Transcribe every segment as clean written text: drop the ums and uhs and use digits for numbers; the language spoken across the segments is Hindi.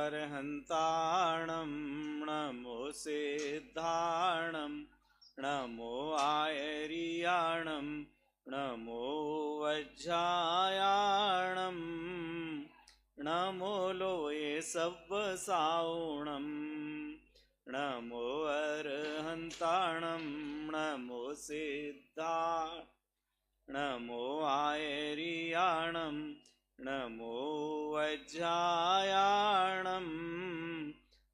अरहन्ताणं नमो सिद्धाणं नमो आयर्याणं नमो वज्रायाणं नमो लोये सव्वसावणं नमो अरहन्ताणं नमो सिद्धाणं नमो आयर्याणं नमो वज्रायाणं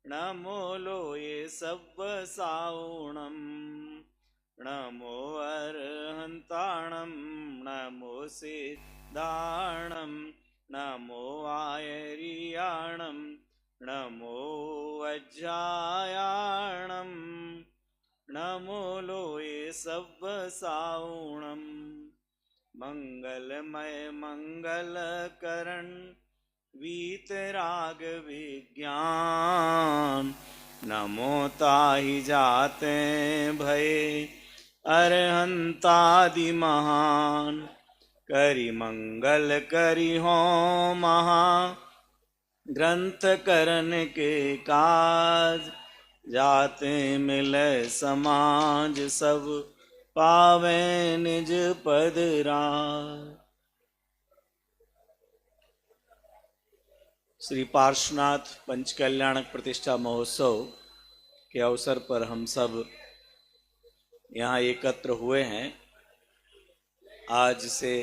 नमो लोये सव्वसावणं नमो अरहन्ताणं नमो सिद्धाणं नमो आयर्याणं नमो वज्रायाणं नमो लोये सव्वसावणं मंगलमय मंगलकरण वीतराग विज्ञान नमो ताहि जाते भय अरहंतादि महान करि मंगल करि हो महा ग्रंथ करन के काज जाते मिले समाज सब पावे निज पद राज। श्री पार्श्वनाथ पंचकल्याणक प्रतिष्ठा महोत्सव के अवसर पर हम सब यहाँ एकत्र हुए हैं। आज से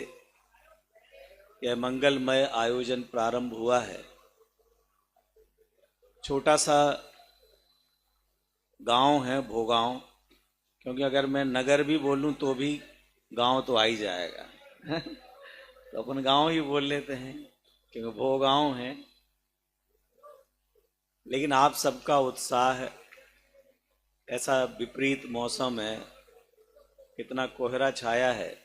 यह मंगलमय आयोजन प्रारंभ हुआ है। छोटा सा गांव है भोगांव, क्योंकि अगर मैं नगर भी बोलूं तो भी गांव तो आ ही जाएगा तो अपन गांव ही बोल लेते हैं क्योंकि भोगांव है। लेकिन आप सबका उत्साह है, ऐसा विपरीत मौसम है, कितना कोहरा छाया है,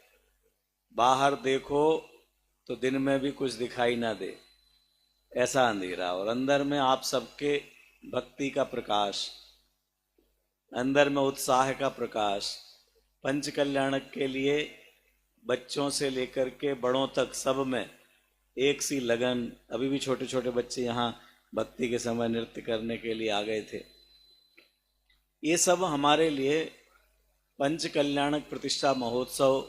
बाहर देखो तो दिन में भी कुछ दिखाई ना दे, ऐसा अंधेरा, और अंदर में आप सबके भक्ति का प्रकाश, अंदर में उत्साह का प्रकाश। पंच कल्याणक के लिए बच्चों से लेकर के बड़ों तक सब में एक सी लगन। अभी भी छोटे छोटे बच्चे यहाँ भक्ति के समय नृत्य करने के लिए आ गए थे। ये सब हमारे लिए पंच कल्याणक प्रतिष्ठा महोत्सव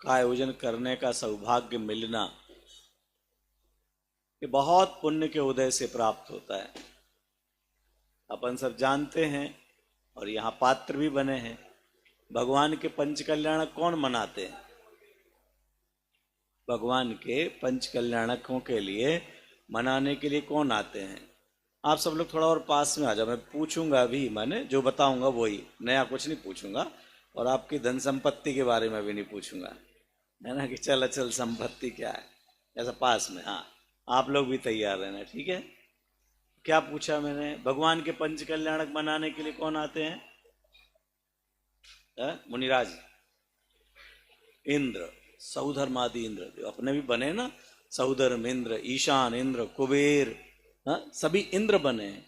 का आयोजन करने का सौभाग्य मिलना, ये बहुत पुण्य के उदय से प्राप्त होता है। अपन सब जानते हैं और यहाँ पात्र भी बने हैं। भगवान के पंच कल्याणक कौन मनाते हैं? भगवान के पंच कल्याणकों के लिए मनाने के लिए कौन आते हैं? आप सब लोग थोड़ा और पास में आ जाओ। मैं पूछूंगा भी, मैंने जो बताऊंगा वही, नया कुछ नहीं पूछूंगा, और आपकी धन संपत्ति के बारे में भी नहीं पूछूंगा, है ना, कि चल अचल संपत्ति क्या है, ऐसा पास में। हाँ, आप लोग भी तैयार रहना, ठीक है। क्या पूछा मैंने? भगवान के पंच कल्याणक मनाने के लिए कौन आते हैं? मुनिराज, इंद्र, सौधर्मादि इंद्र, जो अपने भी बने ना, सौधर्म इंद्र, ईशान इंद्र, कुबेर, सभी इंद्र बने हैं।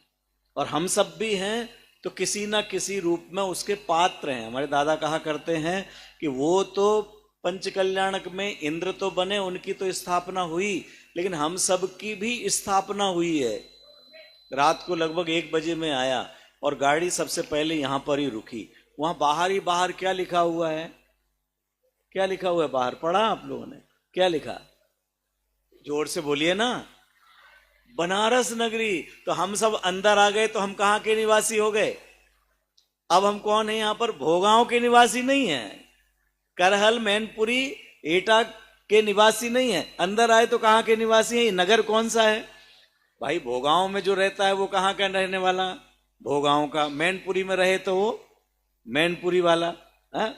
और हम सब भी हैं तो किसी ना किसी रूप में उसके पात्र हैं। हमारे दादा कहा करते हैं कि वो तो पंच कल्याणक में इंद्र तो बने, उनकी तो स्थापना हुई, लेकिन हम सब की भी स्थापना हुई है। रात को लगभग 1 बजे में आया और गाड़ी सबसे पहले यहाँ पर ही रुकी। वहां बाहर ही बाहर क्या लिखा हुआ है? क्या लिखा हुआ है बाहर? पढ़ा आप लोगों ने? क्या लिखा? जोर से बोलिए ना। बनारस नगरी। तो हम सब अंदर आ गए तो हम कहाँ के निवासी हो गए? अब हम कौन है यहाँ पर? भोगांव के निवासी नहीं है, करहल, मैनपुरी, एटा के निवासी नहीं है। अंदर आए तो कहाँ के निवासी है? नगर कौन सा है भाई? भोगांव में जो रहता है वो कहाँ का रहने वाला? भोगांव का। मैनपुरी में रहे तो वो मैनपुरी वाला है।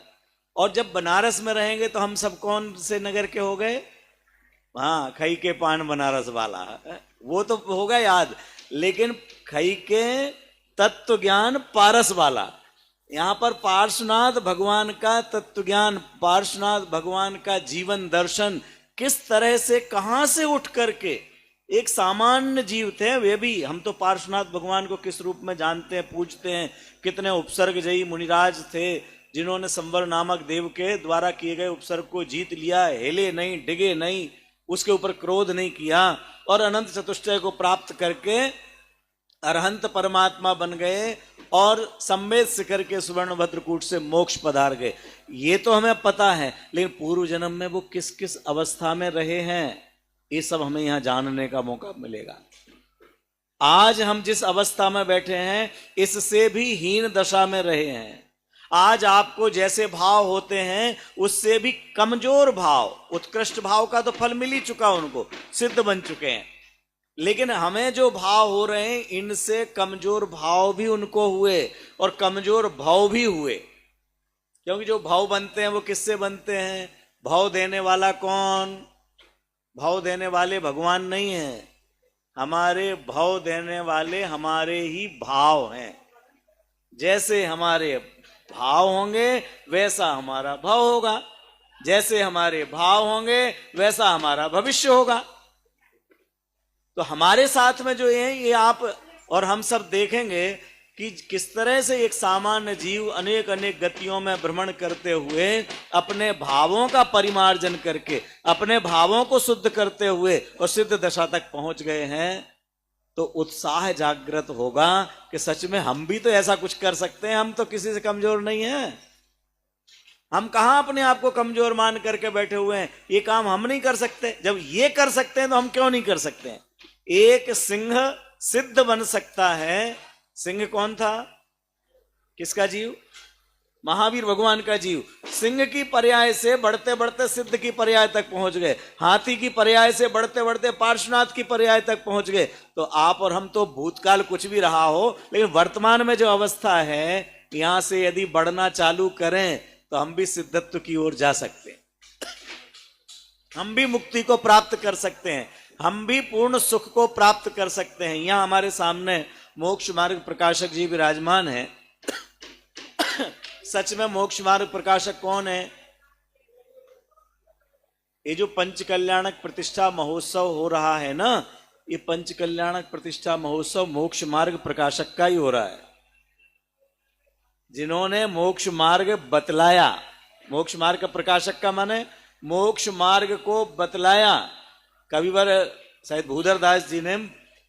और जब बनारस में रहेंगे तो हम सब कौन से नगर के हो गए? हाँ, खई के पान बनारस वाला, वो तो होगा याद। लेकिन खई के तत्व ज्ञान पारस वाला। यहाँ पर पार्श्वनाथ भगवान का तत्व ज्ञान, पार्श्वनाथ भगवान का जीवन दर्शन किस तरह से, कहाँ से उठ करके एक सामान्य जीव थे वे भी। हम तो पार्श्वनाथ भगवान को किस रूप में जानते हैं, पूजते हैं। कितने उपसर्ग जयी मुनिराज थे जिन्होंने संवर नामक देव के द्वारा किए गए उपसर्ग को जीत लिया, हिले नहीं, डिगे नहीं, उसके ऊपर क्रोध नहीं किया, और अनंत चतुष्टय को प्राप्त करके अरहंत परमात्मा बन गए और संवेद शिखर के सुवर्ण भद्रकूट से मोक्ष पधार गए। ये तो हमें पता है, लेकिन पूर्व जन्म में वो किस किस अवस्था में रहे हैं, ये सब हमें यहां जानने का मौका मिलेगा। आज हम जिस अवस्था में बैठे हैं इससे भी हीन दशा में रहे हैं। आज आपको जैसे भाव होते हैं उससे भी कमजोर भाव, उत्कृष्ट भाव का तो फल मिल ही चुका, उनको सिद्ध बन चुके हैं। लेकिन हमें जो भाव हो रहे हैं इनसे कमजोर भाव भी उनको हुए और कमजोर भाव भी हुए। क्योंकि जो भाव बनते हैं वो किससे बनते हैं? भाव देने वाला कौन? भाव देने वाले भगवान नहीं है, हमारे भाव देने वाले हमारे ही भाव हैं। जैसे हमारे भाव होंगे वैसा हमारा भाव होगा, जैसे हमारे भाव होंगे वैसा हमारा भविष्य होगा। तो हमारे साथ में जो है ये आप और हम सब देखेंगे कि किस तरह से एक सामान्य जीव अनेक अनेक गतियों में भ्रमण करते हुए अपने भावों का परिमार्जन करके अपने भावों को शुद्ध करते हुए और सिद्ध दशा तक पहुंच गए हैं। तो उत्साह जागृत होगा कि सच में हम भी तो ऐसा कुछ कर सकते हैं, हम तो किसी से कमजोर नहीं हैं। हम कहां अपने आप को कमजोर मान करके बैठे हुए हैं? ये काम हम नहीं कर सकते, जब ये कर सकते हैं तो हम क्यों नहीं कर सकते हैं? एक सिंह सिद्ध बन सकता है। सिंह कौन था? किसका जीव? महावीर भगवान का जीव। सिंह की पर्याय से बढ़ते बढ़ते सिद्ध की पर्याय तक पहुंच गए, हाथी की पर्याय से बढ़ते बढ़ते पार्श्वनाथ की पर्याय तक पहुंच गए। तो आप और हम तो भूतकाल कुछ भी रहा हो, लेकिन वर्तमान में जो अवस्था है यहां से यदि बढ़ना चालू करें तो हम भी सिद्धत्व की ओर जा सकते हैं, हम भी मुक्ति को प्राप्त कर सकते हैं, हम भी पूर्ण सुख को प्राप्त कर सकते हैं। यहां हमारे सामने मोक्ष मार्ग प्रकाशक जी विराजमान है। सच में मोक्ष मार्ग प्रकाशक कौन है? ये जो पंच कल्याणक प्रतिष्ठा महोत्सव हो रहा है ना, ये पंच कल्याणक प्रतिष्ठा महोत्सव मोक्ष मार्ग प्रकाशक का ही हो रहा है। जिन्होंने मोक्ष मार्ग बतलाया, मोक्ष मार्ग का प्रकाशक का माने मोक्ष मार्ग को बतलाया। कविवर शायद भूधर दास जी ने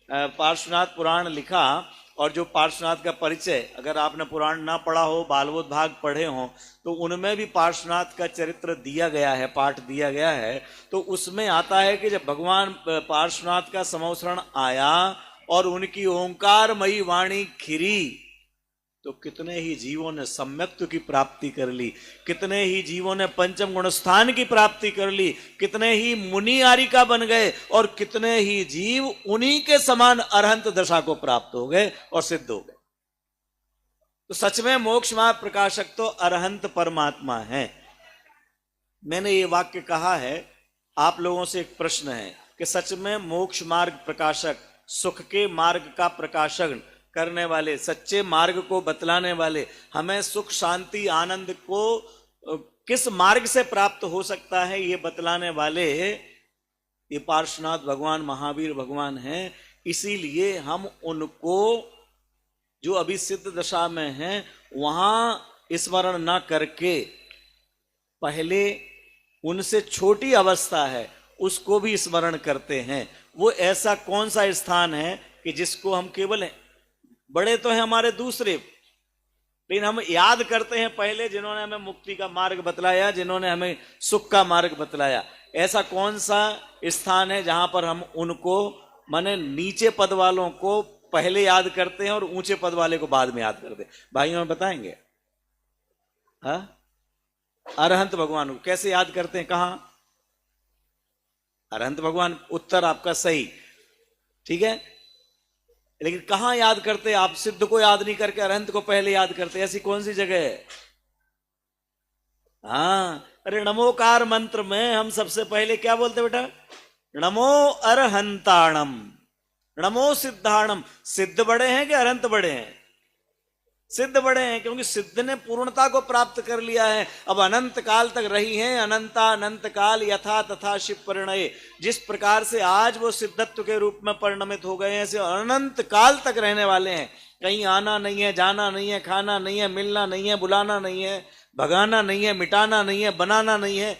पार्श्वनाथ पुराण लिखा, और जो पार्श्वनाथ का परिचय, अगर आपने पुराण ना पढ़ा हो, बालवोद भाग पढ़े हो, तो उनमें भी पार्श्वनाथ का चरित्र दिया गया है, पाठ दिया गया है। तो उसमें आता है कि जब भगवान पार्श्वनाथ का समवसरण आया और उनकी ओंकारमयी वाणी खिरी, तो कितने ही जीवों ने सम्यक्त्व की प्राप्ति कर ली, कितने ही जीवों ने पंचम गुण स्थान की प्राप्ति कर ली, कितने ही मुनि आरिका बन गए और कितने ही जीव उन्हीं के समान अरहंत दशा को प्राप्त हो गए और सिद्ध हो गए। तो सच में मोक्ष मार्ग प्रकाशक तो अरहंत परमात्मा है। मैंने ये वाक्य कहा है, आप लोगों से एक प्रश्न है कि सच में मोक्ष मार्ग प्रकाशक, सुख के मार्ग का प्रकाशन करने वाले, सच्चे मार्ग को बतलाने वाले, हमें सुख शांति आनंद को किस मार्ग से प्राप्त हो सकता है ये बतलाने वाले ये पार्श्वनाथ भगवान, महावीर भगवान हैं। इसीलिए हम उनको जो अभी सिद्ध दशा में हैं वहां स्मरण न करके पहले उनसे छोटी अवस्था है उसको भी स्मरण करते हैं। वो ऐसा कौन सा स्थान है कि जिसको हम केवल, बड़े तो हैं हमारे दूसरे, लेकिन हम याद करते हैं पहले जिन्होंने हमें मुक्ति का मार्ग बतलाया, जिन्होंने हमें सुख का मार्ग बतलाया। ऐसा कौन सा स्थान है जहां पर हम उनको, माने नीचे पद वालों को पहले याद करते हैं और ऊंचे पद वाले को बाद में याद करते हैं? भाइयों में बताएंगे? हाँ, अरहंत भगवान को कैसे याद करते हैं? कहां? अरहंत भगवान, उत्तर आपका सही, ठीक है। लेकिन कहां याद करते? आप सिद्ध को याद नहीं करके अरहंत को पहले याद करते, ऐसी कौन सी जगह है? हाँ, अरे नमोकार मंत्र में हम सबसे पहले क्या बोलते बेटा? नमो अरहंताणम, नमो सिद्धाणम। सिद्ध बड़े हैं कि अरहंत बड़े हैं? सिद्ध बड़े हैं, क्योंकि सिद्ध ने पूर्णता को प्राप्त कर लिया है। अब अनंत काल तक रही हैं, अनंता अनंत काल यथा तथा शिव परिणय। जिस प्रकार से आज वो सिद्धत्व के रूप में परिणमित हो गए हैं, ऐसे अनंत काल तक रहने वाले हैं। कहीं आना नहीं है, जाना नहीं है, खाना नहीं है, मिलना नहीं है, बुलाना नहीं है, भगाना नहीं है, मिटाना नहीं है, बनाना नहीं है,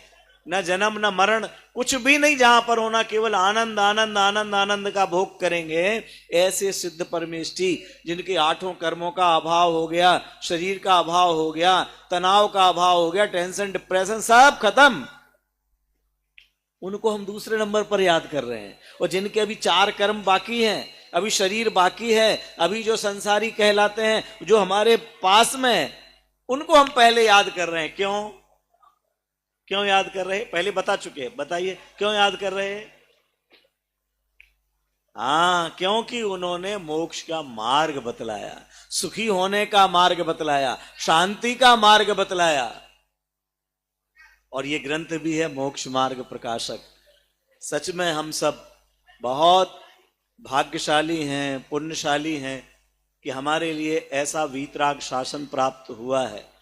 न जन्म न मरण, कुछ भी नहीं जहां पर होना, केवल आनंद आनंद आनंद आनंद का भोग करेंगे। ऐसे सिद्ध परमेष्ठी जिनके आठों कर्मों का अभाव हो गया, शरीर का अभाव हो गया, तनाव का अभाव हो गया, टेंशन डिप्रेशन सब खत्म, उनको हम दूसरे नंबर पर याद कर रहे हैं। और जिनके अभी 4 कर्म बाकी हैं, अभी शरीर बाकी है, अभी जो संसारी कहलाते हैं, जो हमारे पास में है, उनको हम पहले याद कर रहे हैं। क्यों क्यों याद कर रहे हैं? पहले बता चुके, बताइए क्यों याद कर रहे हैं? हाँ, क्योंकि उन्होंने मोक्ष का मार्ग बतलाया, सुखी होने का मार्ग बतलाया, शांति का मार्ग बतलाया। और ये ग्रंथ भी है मोक्ष मार्ग प्रकाशक। सच में हम सब बहुत भाग्यशाली हैं, पुण्यशाली हैं कि हमारे लिए ऐसा वीतराग शासन प्राप्त हुआ है।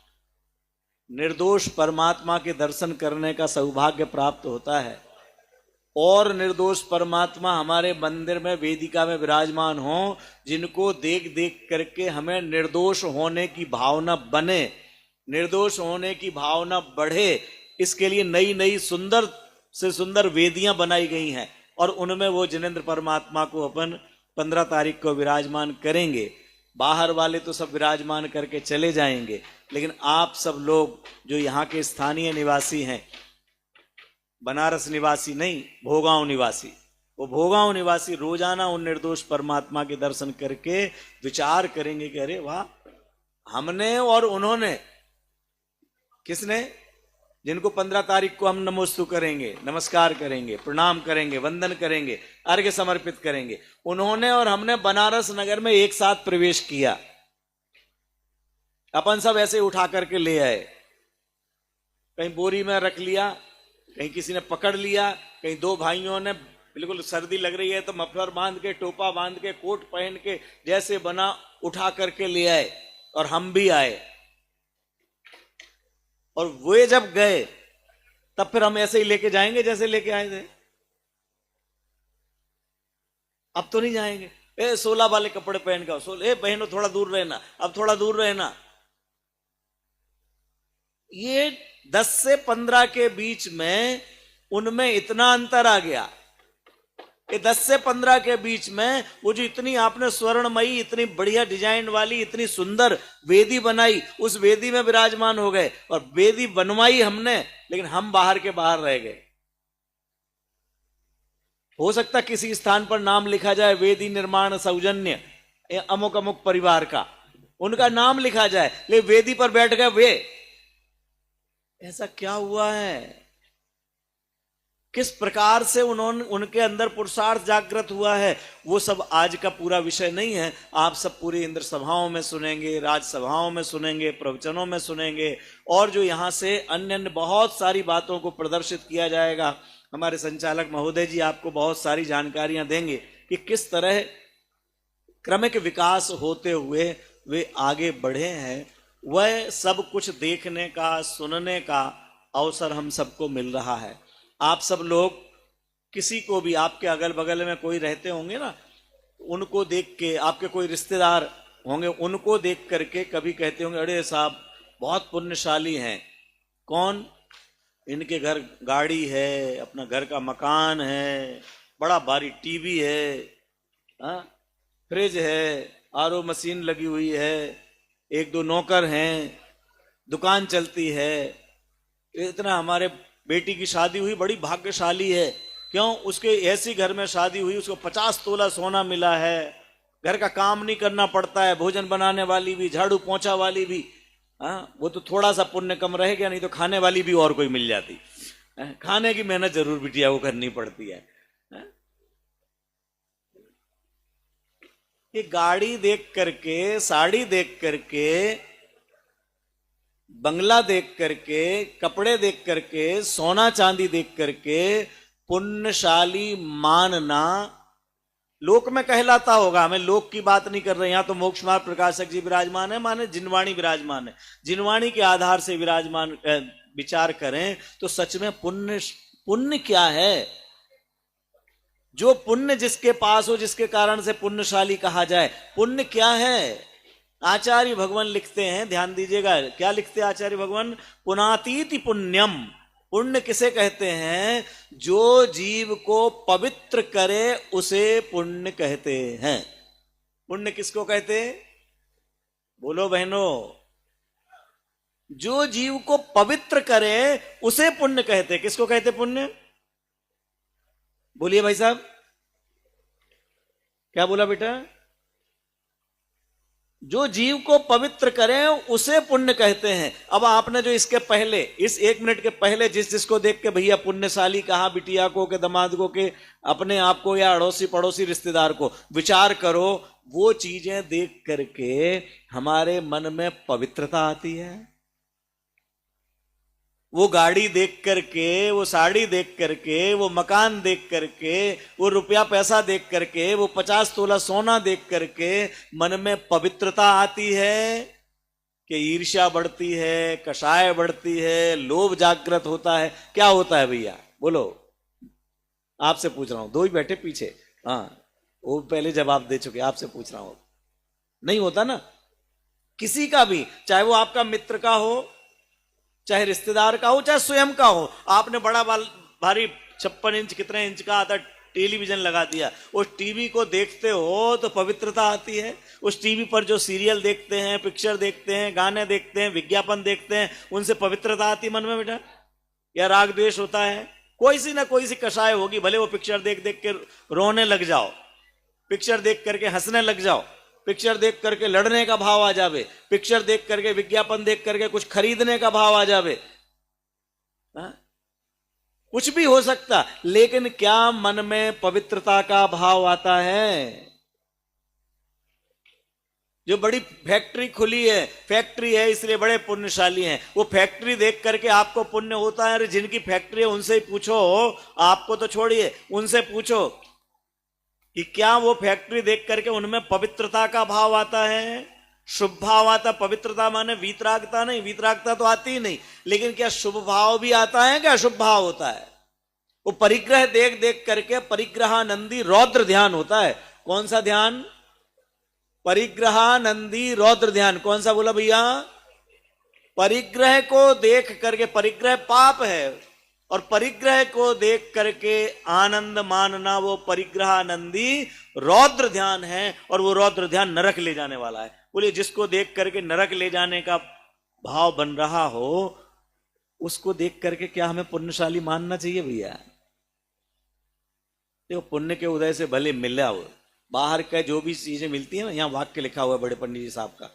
निर्दोष परमात्मा के दर्शन करने का सौभाग्य प्राप्त होता है, और निर्दोष परमात्मा हमारे मंदिर में वेदिका में विराजमान हो, जिनको देख देख करके हमें निर्दोष होने की भावना बने, निर्दोष होने की भावना बढ़े। इसके लिए नई नई सुंदर से सुंदर वेदियां बनाई गई हैं, और उनमें वो जिनेंद्र परमात्मा को अपन 15 तारीख को विराजमान करेंगे। बाहर वाले तो सब विराजमान करके चले जाएंगे, लेकिन आप सब लोग जो यहाँ के स्थानीय निवासी हैं, बनारस निवासी नहीं, भोगांव निवासी, वो भोगांव निवासी रोजाना उन निर्दोष परमात्मा के दर्शन करके विचार करेंगे कि अरे वाह, हमने और उन्होंने, किसने, जिनको 15 तारीख को हम नमोस्तु करेंगे, नमस्कार करेंगे, प्रणाम करेंगे, वंदन करेंगे, अर्घ्य समर्पित करेंगे, उन्होंने और हमने बनारस नगर में एक साथ प्रवेश किया। अपन सब ऐसे उठा करके ले आए, कहीं बोरी में रख लिया, कहीं किसी ने पकड़ लिया, कहीं 2 भाइयों ने बिल्कुल सर्दी लग रही है तो मफलर बांध के, टोपा बांध के, कोट पहन के, जैसे बना उठा करके ले आए, और हम भी आए। और वे जब गए तब फिर हम ऐसे ही लेके जाएंगे जैसे लेके आए थे? अब तो नहीं जाएंगे। 16 वाले कपड़े पहन का, 16 बहनों थोड़ा दूर रहना, अब थोड़ा दूर रहना। ये 10 से 15 के बीच में उनमें इतना अंतर आ गया। ये 10 से 15 के बीच में वो जो इतनी आपने स्वर्णमयी, इतनी बढ़िया डिजाइन वाली, इतनी सुंदर वेदी बनाई, उस वेदी में विराजमान हो गए। और वेदी बनवाई हमने, लेकिन हम बाहर के बाहर रह गए। हो सकता किसी स्थान पर नाम लिखा जाए, वेदी निर्माण सौजन्य अमुक अमुक परिवार का, उनका नाम लिखा जाए, लेकिन वेदी पर बैठ गए वे। ऐसा क्या हुआ है? किस प्रकार से उन्होंने, उनके अंदर पुरुषार्थ जागृत हुआ है, वो सब आज का पूरा विषय नहीं है। आप सब पूरी इंद्र सभाओं में सुनेंगे, राजसभाओं में सुनेंगे, प्रवचनों में सुनेंगे, और जो यहाँ से अन्य अन्य बहुत सारी बातों को प्रदर्शित किया जाएगा। हमारे संचालक महोदय जी आपको बहुत सारी जानकारियां देंगे कि किस तरह क्रमिक विकास होते हुए वे आगे बढ़े हैं। वह सब कुछ देखने का, सुनने का अवसर हम सबको मिल रहा है। आप सब लोग, किसी को भी, आपके अगल बगल में कोई रहते होंगे ना, उनको देख के, आपके कोई रिश्तेदार होंगे, उनको देख करके कभी कहते होंगे अरे साहब बहुत पुण्यशाली हैं। कौन? इनके घर गाड़ी है, अपना घर का मकान है, बड़ा भारी टीवी है, फ्रिज है, आरओ मशीन लगी हुई है, 1-2 नौकर हैं, दुकान चलती है। इतना, हमारे बेटी की शादी हुई, बड़ी भाग्यशाली है। क्यों? उसके ऐसी घर में शादी हुई, उसको 50 तोला सोना मिला है, घर का काम नहीं करना पड़ता है, भोजन बनाने वाली भी, झाड़ू पोंछा वाली भी। वो तो थोड़ा सा पुण्य कम रह गया, नहीं तो खाने वाली भी और कोई मिल जाती। खाने की मेहनत जरूर बिटिया को करनी पड़ती है। ये गाड़ी देख करके, साड़ी देख करके, बंगला देख करके, कपड़े देख करके, सोना चांदी देख करके पुण्यशाली मानना लोक में कहलाता होगा। हमें लोक की बात नहीं कर रहे, यहां तो मोक्ष मार्ग प्रकाशक जी विराजमान है, माने जिनवाणी विराजमान है। जिनवाणी के आधार से विराजमान विचार करें तो सच में पुण्य क्या है? जो पुण्य जिसके पास हो, जिसके कारण से पुण्यशाली कहा जाए, पुण्य क्या है? आचार्य भगवान लिखते हैं, ध्यान दीजिएगा, क्या लिखते हैं आचार्य भगवान? पुनातीति पुण्यम, पुण्य किसे कहते हैं? जो जीव को पवित्र करे उसे पुण्य कहते हैं। पुण्य किसको कहते हैं? बोलो बहनों, जो जीव को पवित्र करे उसे पुण्य कहते। किसको कहते पुण्य? बोलिए भाई साहब, क्या बोला बेटा? जो जीव को पवित्र करें उसे पुण्य कहते हैं। अब आपने जो इसके पहले, इस 1 मिनट के पहले जिसको देख के भैया पुण्यशाली कहा, बिटिया को के दामाद को के अपने आप को या अड़ोसी पड़ोसी रिश्तेदार को, विचार करो, वो चीजें देख करके हमारे मन में पवित्रता आती है। वो गाड़ी देख करके, वो साड़ी देख करके, वो मकान देख करके, वो रुपया पैसा देख करके, वो 50 तोला सोना देख करके मन में पवित्रता आती है कि ईर्ष्या बढ़ती है, कषाय बढ़ती है, लोभ जागृत होता है। क्या होता है भैया? बोलो, आपसे पूछ रहा हूं। 2 ही बैठे पीछे, हाँ वो पहले जवाब दे चुके, आपसे पूछ रहा हूं। नहीं होता ना किसी का भी, चाहे वो आपका मित्र का हो, चाहे रिश्तेदार का हो, चाहे स्वयं का हो। आपने बड़ा भारी 56 इंच कितने इंच का आता टेलीविजन लगा दिया, उस टीवी को देखते हो तो पवित्रता आती है। उस टीवी पर जो सीरियल देखते हैं, पिक्चर देखते हैं, गाने देखते हैं, विज्ञापन देखते हैं, उनसे पवित्रता आती मन में बेटा? या राग द्वेष होता है? कोई सी ना कोई सी कषाय होगी। भले वो पिक्चर देख देख के रोने लग जाओ, पिक्चर देख करके हंसने लग जाओ, पिक्चर देख करके लड़ने का भाव आ जावे, पिक्चर देख करके, विज्ञापन देख करके कुछ खरीदने का भाव आ जावे, कुछ भी हो सकता। लेकिन क्या मन में पवित्रता का भाव आता है? जो बड़ी फैक्ट्री खुली है, फैक्ट्री है इसलिए बड़े पुण्यशाली हैं, वो फैक्ट्री देख करके आपको पुण्य होता है? अरे जिनकी फैक्ट्री है उनसे ही पूछो, आपको तो छोड़िए, उनसे पूछो कि क्या वो फैक्ट्री देख करके उनमें पवित्रता का भाव आता है, शुभ भाव आता? पवित्रता माने वीतरागता नहीं, वीतरागता तो आती ही नहीं, लेकिन क्या शुभ भाव भी आता है, क्या शुभ भाव होता है? वो परिग्रह देख देख करके परिग्रहानंदी रौद्र ध्यान होता है। कौन सा ध्यान? परिग्रहानंदी रौद्र ध्यान। कौन सा बोला भैया? परिग्रह को देख करके, परिग्रह पाप है, और परिग्रह को देख करके आनंद मानना वो परिग्रहानंदी रौद्र ध्यान है। और वो रौद्र ध्यान नरक ले जाने वाला है। बोलिए, जिसको देख करके नरक ले जाने का भाव बन रहा हो, उसको देख करके क्या हमें पुण्यशाली मानना चाहिए भैया? देखो, पुण्य के उदय से भले मिला हो, बाहर का जो भी चीजें मिलती है ना, यहां वाक्य लिखा हुआ है बड़े पंडित जी साहब का,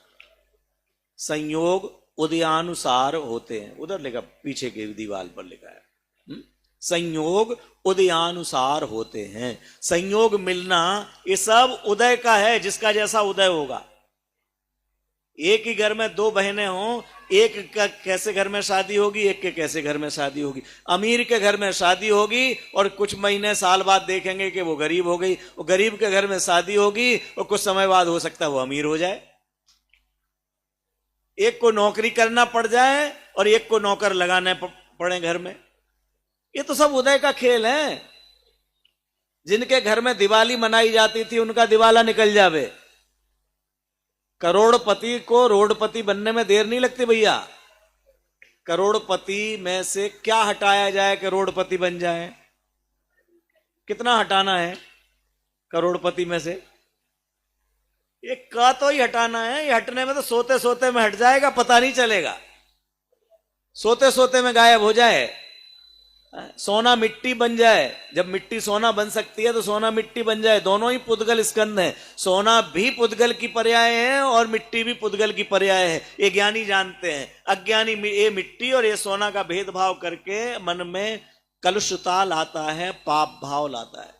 संयोग उदयानुसार होते हैं। उधर लिखा, पीछे के दीवार पर लिखा है, संयोग उदयानुसार होते हैं। संयोग मिलना ये सब उदय का है, जिसका जैसा उदय होगा। एक ही घर में 2 बहनें हों, एक का कैसे घर में शादी होगी, एक के कैसे घर में शादी होगी। अमीर के घर में शादी होगी और कुछ महीने साल बाद देखेंगे कि वो गरीब हो गई। वो गरीब के घर में शादी होगी और कुछ समय बाद हो सकता है वो अमीर हो जाए। एक को नौकरी करना पड़ जाए और एक को नौकर लगाने पड़े घर में। ये तो सब उदय का खेल है। जिनके घर में दिवाली मनाई जाती थी उनका दिवाला निकल जावे। करोड़पति को रोडपति बनने में देर नहीं लगती भैया। करोड़पति में से क्या हटाया जाए कि रोडपति बन जाए? कितना हटाना है करोड़पति में से? एक का तो ही हटाना है। ये हटने में तो सोते सोते में हट जाएगा, पता नहीं चलेगा। सोते सोते में गायब हो जाए। सोना मिट्टी बन जाए। जब मिट्टी सोना बन सकती है तो सोना मिट्टी बन जाए। दोनों ही पुद्गल स्कंद हैं। सोना भी पुद्गल की पर्याय है और मिट्टी भी पुद्गल की पर्याय है। ये ज्ञानी जानते हैं। अज्ञानी ये मिट्टी और ये सोना का भेदभाव करके मन में कलुषता लाता है, पाप भाव लाता है।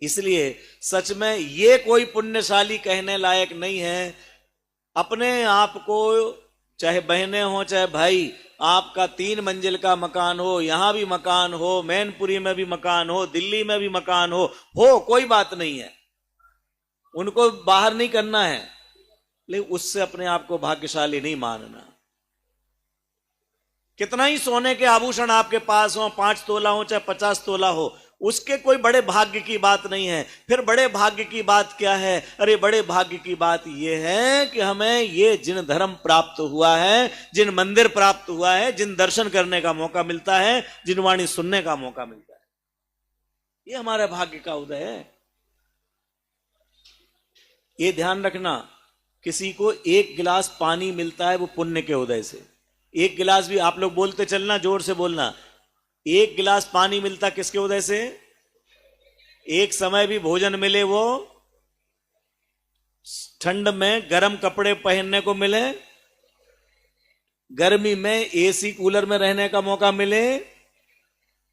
इसलिए सच में ये कोई पुण्यशाली कहने लायक नहीं है। अपने आप को, चाहे बहनें हो चाहे भाई, आपका 3 मंजिल का मकान हो, यहां भी मकान हो, मैनपुरी में भी मकान हो, दिल्ली में भी मकान हो कोई बात नहीं है। उनको बाहर नहीं करना है, लेकिन उससे अपने आप को भाग्यशाली नहीं मानना। कितना ही सोने के आभूषण आपके पास हो, 5 तोला हो चाहे 50 तोला हो, उसके कोई बड़े भाग्य की बात नहीं है। फिर बड़े भाग्य की बात क्या है? अरे बड़े भाग्य की बात यह है कि हमें ये जिन धर्म प्राप्त हुआ है, जिन मंदिर प्राप्त हुआ है, जिन दर्शन करने का मौका मिलता है, जिन वाणी सुनने का मौका मिलता है, ये हमारे भाग्य का उदय है। ये ध्यान रखना, किसी को एक गिलास पानी मिलता है वो पुण्य के उदय से। एक गिलास भी, आप लोग बोलते चलना, जोर से बोलना, एक गिलास पानी मिलता किसके उदय से? एक समय भी भोजन मिले, वो ठंड में गर्म कपड़े पहनने को मिले, गर्मी में एसी कूलर में रहने का मौका मिले,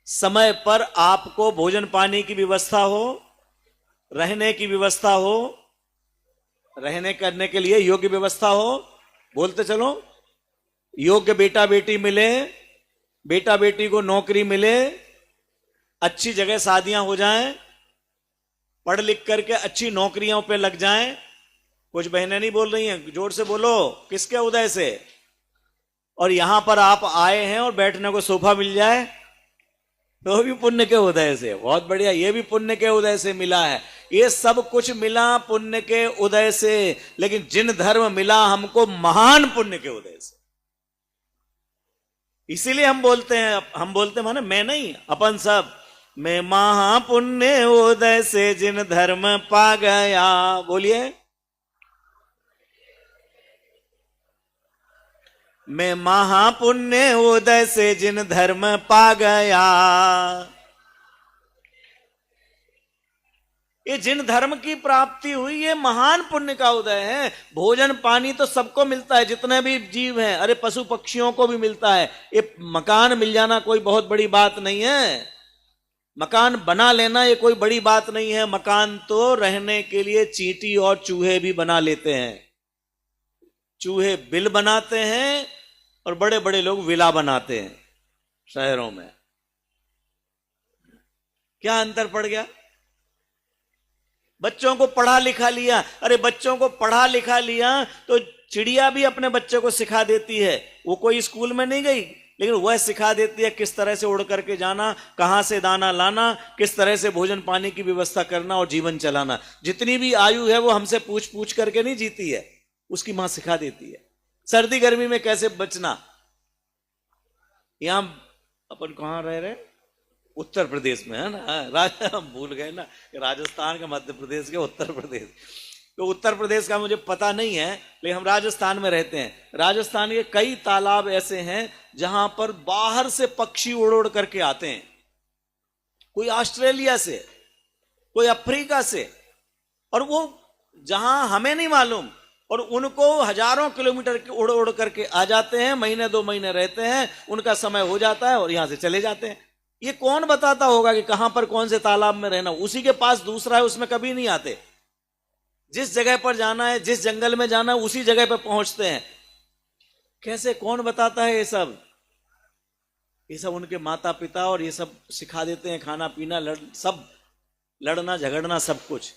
समय पर आपको भोजन पानी की व्यवस्था हो, रहने की व्यवस्था हो, रहने करने के लिए योग्य व्यवस्था हो, बोलते चलो, योग्य बेटा बेटी मिले, बेटा बेटी को नौकरी मिले, अच्छी जगह शादियां हो जाएं, पढ़ लिख करके अच्छी नौकरियों पे लग जाएं। कुछ बहनें नहीं बोल रही हैं, जोर से बोलो, किसके उदय से? और यहां पर आप आए हैं और बैठने को सोफा मिल जाए तो भी पुण्य के उदय से। बहुत बढ़िया, ये भी पुण्य के उदय से मिला है। ये सब कुछ मिला पुण्य के उदय से, लेकिन जिन धर्म मिला हमको महान पुण्य के उदय से। इसीलिए हम बोलते माने मैं नहीं, अपन सब, मैं महापुण्य उदय से जिन धर्म पा गया। बोलिए, मैं महापुण्य उदय से जिन धर्म पा गया। ये जिन धर्म की प्राप्ति हुई, ये महान पुण्य का उदय है। भोजन पानी तो सबको मिलता है, जितने भी जीव हैं, अरे पशु पक्षियों को भी मिलता है। ये मकान मिल जाना कोई बहुत बड़ी बात नहीं है, मकान बना लेना ये कोई बड़ी बात नहीं है। मकान तो रहने के लिए चींटी और चूहे भी बना लेते हैं। चूहे बिल बनाते हैं और बड़े बड़े लोग विला बनाते हैं शहरों में। क्या अंतर पड़ गया? बच्चों को पढ़ा लिखा लिया, अरे बच्चों को पढ़ा लिखा लिया तो चिड़िया भी अपने बच्चे को सिखा देती है। वो कोई स्कूल में नहीं गई, लेकिन वह सिखा देती है किस तरह से उड़ करके जाना, कहां से दाना लाना, किस तरह से भोजन पानी की व्यवस्था करना और जीवन चलाना। जितनी भी आयु है वो हमसे पूछ पूछ करके नहीं जीती है, उसकी मां सिखा देती है। सर्दी गर्मी में कैसे बचना। यहां अपन कहां रह रहे? उत्तर प्रदेश में है ना, हम भूल गए ना, राजस्थान का, मध्य प्रदेश के, उत्तर प्रदेश। तो उत्तर प्रदेश का मुझे पता नहीं है, लेकिन हम राजस्थान में रहते हैं। राजस्थान के कई तालाब ऐसे हैं जहां पर बाहर से पक्षी उड़ उड़ करके आते हैं, कोई ऑस्ट्रेलिया से, कोई अफ्रीका से, और वो जहां हमें नहीं मालूम, और उनको हजारों किलोमीटर उड़ उड़ करके आ जाते हैं, महीने 2 महीने रहते हैं, उनका समय हो जाता है और यहां से चले जाते हैं। ये कौन बताता होगा कि कहां पर कौन से तालाब में रहना? उसी के पास दूसरा है, उसमें कभी नहीं आते। जिस जगह पर जाना है, जिस जंगल में जाना है, उसी जगह पर पहुंचते हैं। कैसे, कौन बताता है ये सब? ये सब उनके माता पिता और ये सब सिखा देते हैं, खाना पीना, सब लड़ना झगड़ना सब कुछ।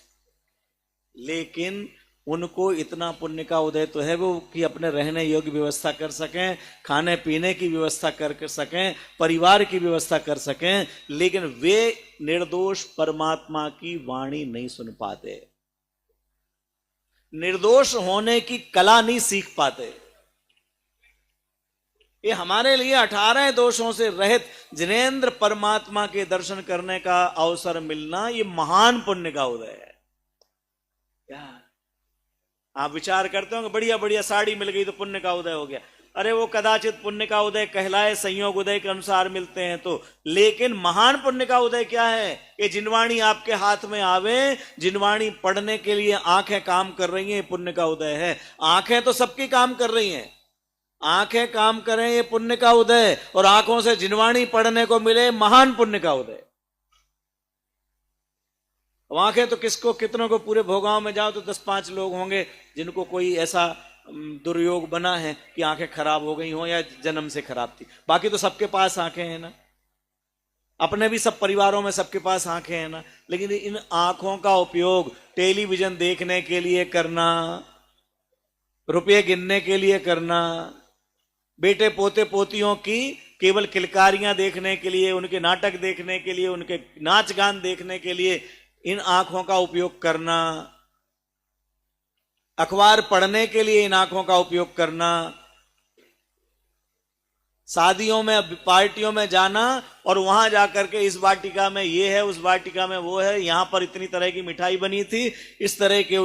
लेकिन उनको इतना पुण्य का उदय तो है वो कि अपने रहने योग्य व्यवस्था कर सकें, खाने पीने की व्यवस्था कर सकें, परिवार की व्यवस्था कर सकें, लेकिन वे निर्दोष परमात्मा की वाणी नहीं सुन पाते, निर्दोष होने की कला नहीं सीख पाते। ये हमारे लिए 18 दोषों से रहित जिनेंद्र परमात्मा के दर्शन करने का अवसर मिलना, ये महान पुण्य का उदय है। क्या आप विचार करते हो? बढ़िया बढ़िया साड़ी मिल गई तो पुण्य का उदय हो गया। अरे वो कदाचित पुण्य का उदय कहलाए, संयोग उदय के अनुसार मिलते हैं तो, लेकिन महान पुण्य का उदय क्या है? ये जिनवाणी आपके हाथ में आवे, जिनवाणी पढ़ने के लिए आंखें काम कर रही हैं, ये पुण्य का उदय है। आंखें तो सबकी काम कर रही हैं, आंखें काम करें, ये पुण्य का उदय। और आंखों से जिनवाणी पढ़ने को मिले, महान पुण्य का उदय। आंखें तो किसको, कितनों को, पूरे भोगांव में जाओ तो 10-5 लोग होंगे जिनको कोई ऐसा दुर्योग बना है कि आंखें खराब हो गई हो या जन्म से खराब थी। बाकी तो सबके पास आंखें हैं ना, अपने भी सब परिवारों में सबके पास आंखें हैं ना। लेकिन इन आंखों का उपयोग टेलीविजन देखने के लिए करना, रुपये गिनने के लिए करना, बेटे पोते पोतियों की केवल किलकारियां देखने के लिए, उनके नाटक देखने के लिए, उनके नाच गान देखने के लिए इन आंखों का उपयोग करना, अखबार पढ़ने के लिए इन आंखों का उपयोग करना, शादियों में पार्टियों में जाना और वहां जाकर के इस वाटिका में ये है, उस वाटिका में वो है, यहां पर इतनी तरह की मिठाई बनी थी, इस तरह के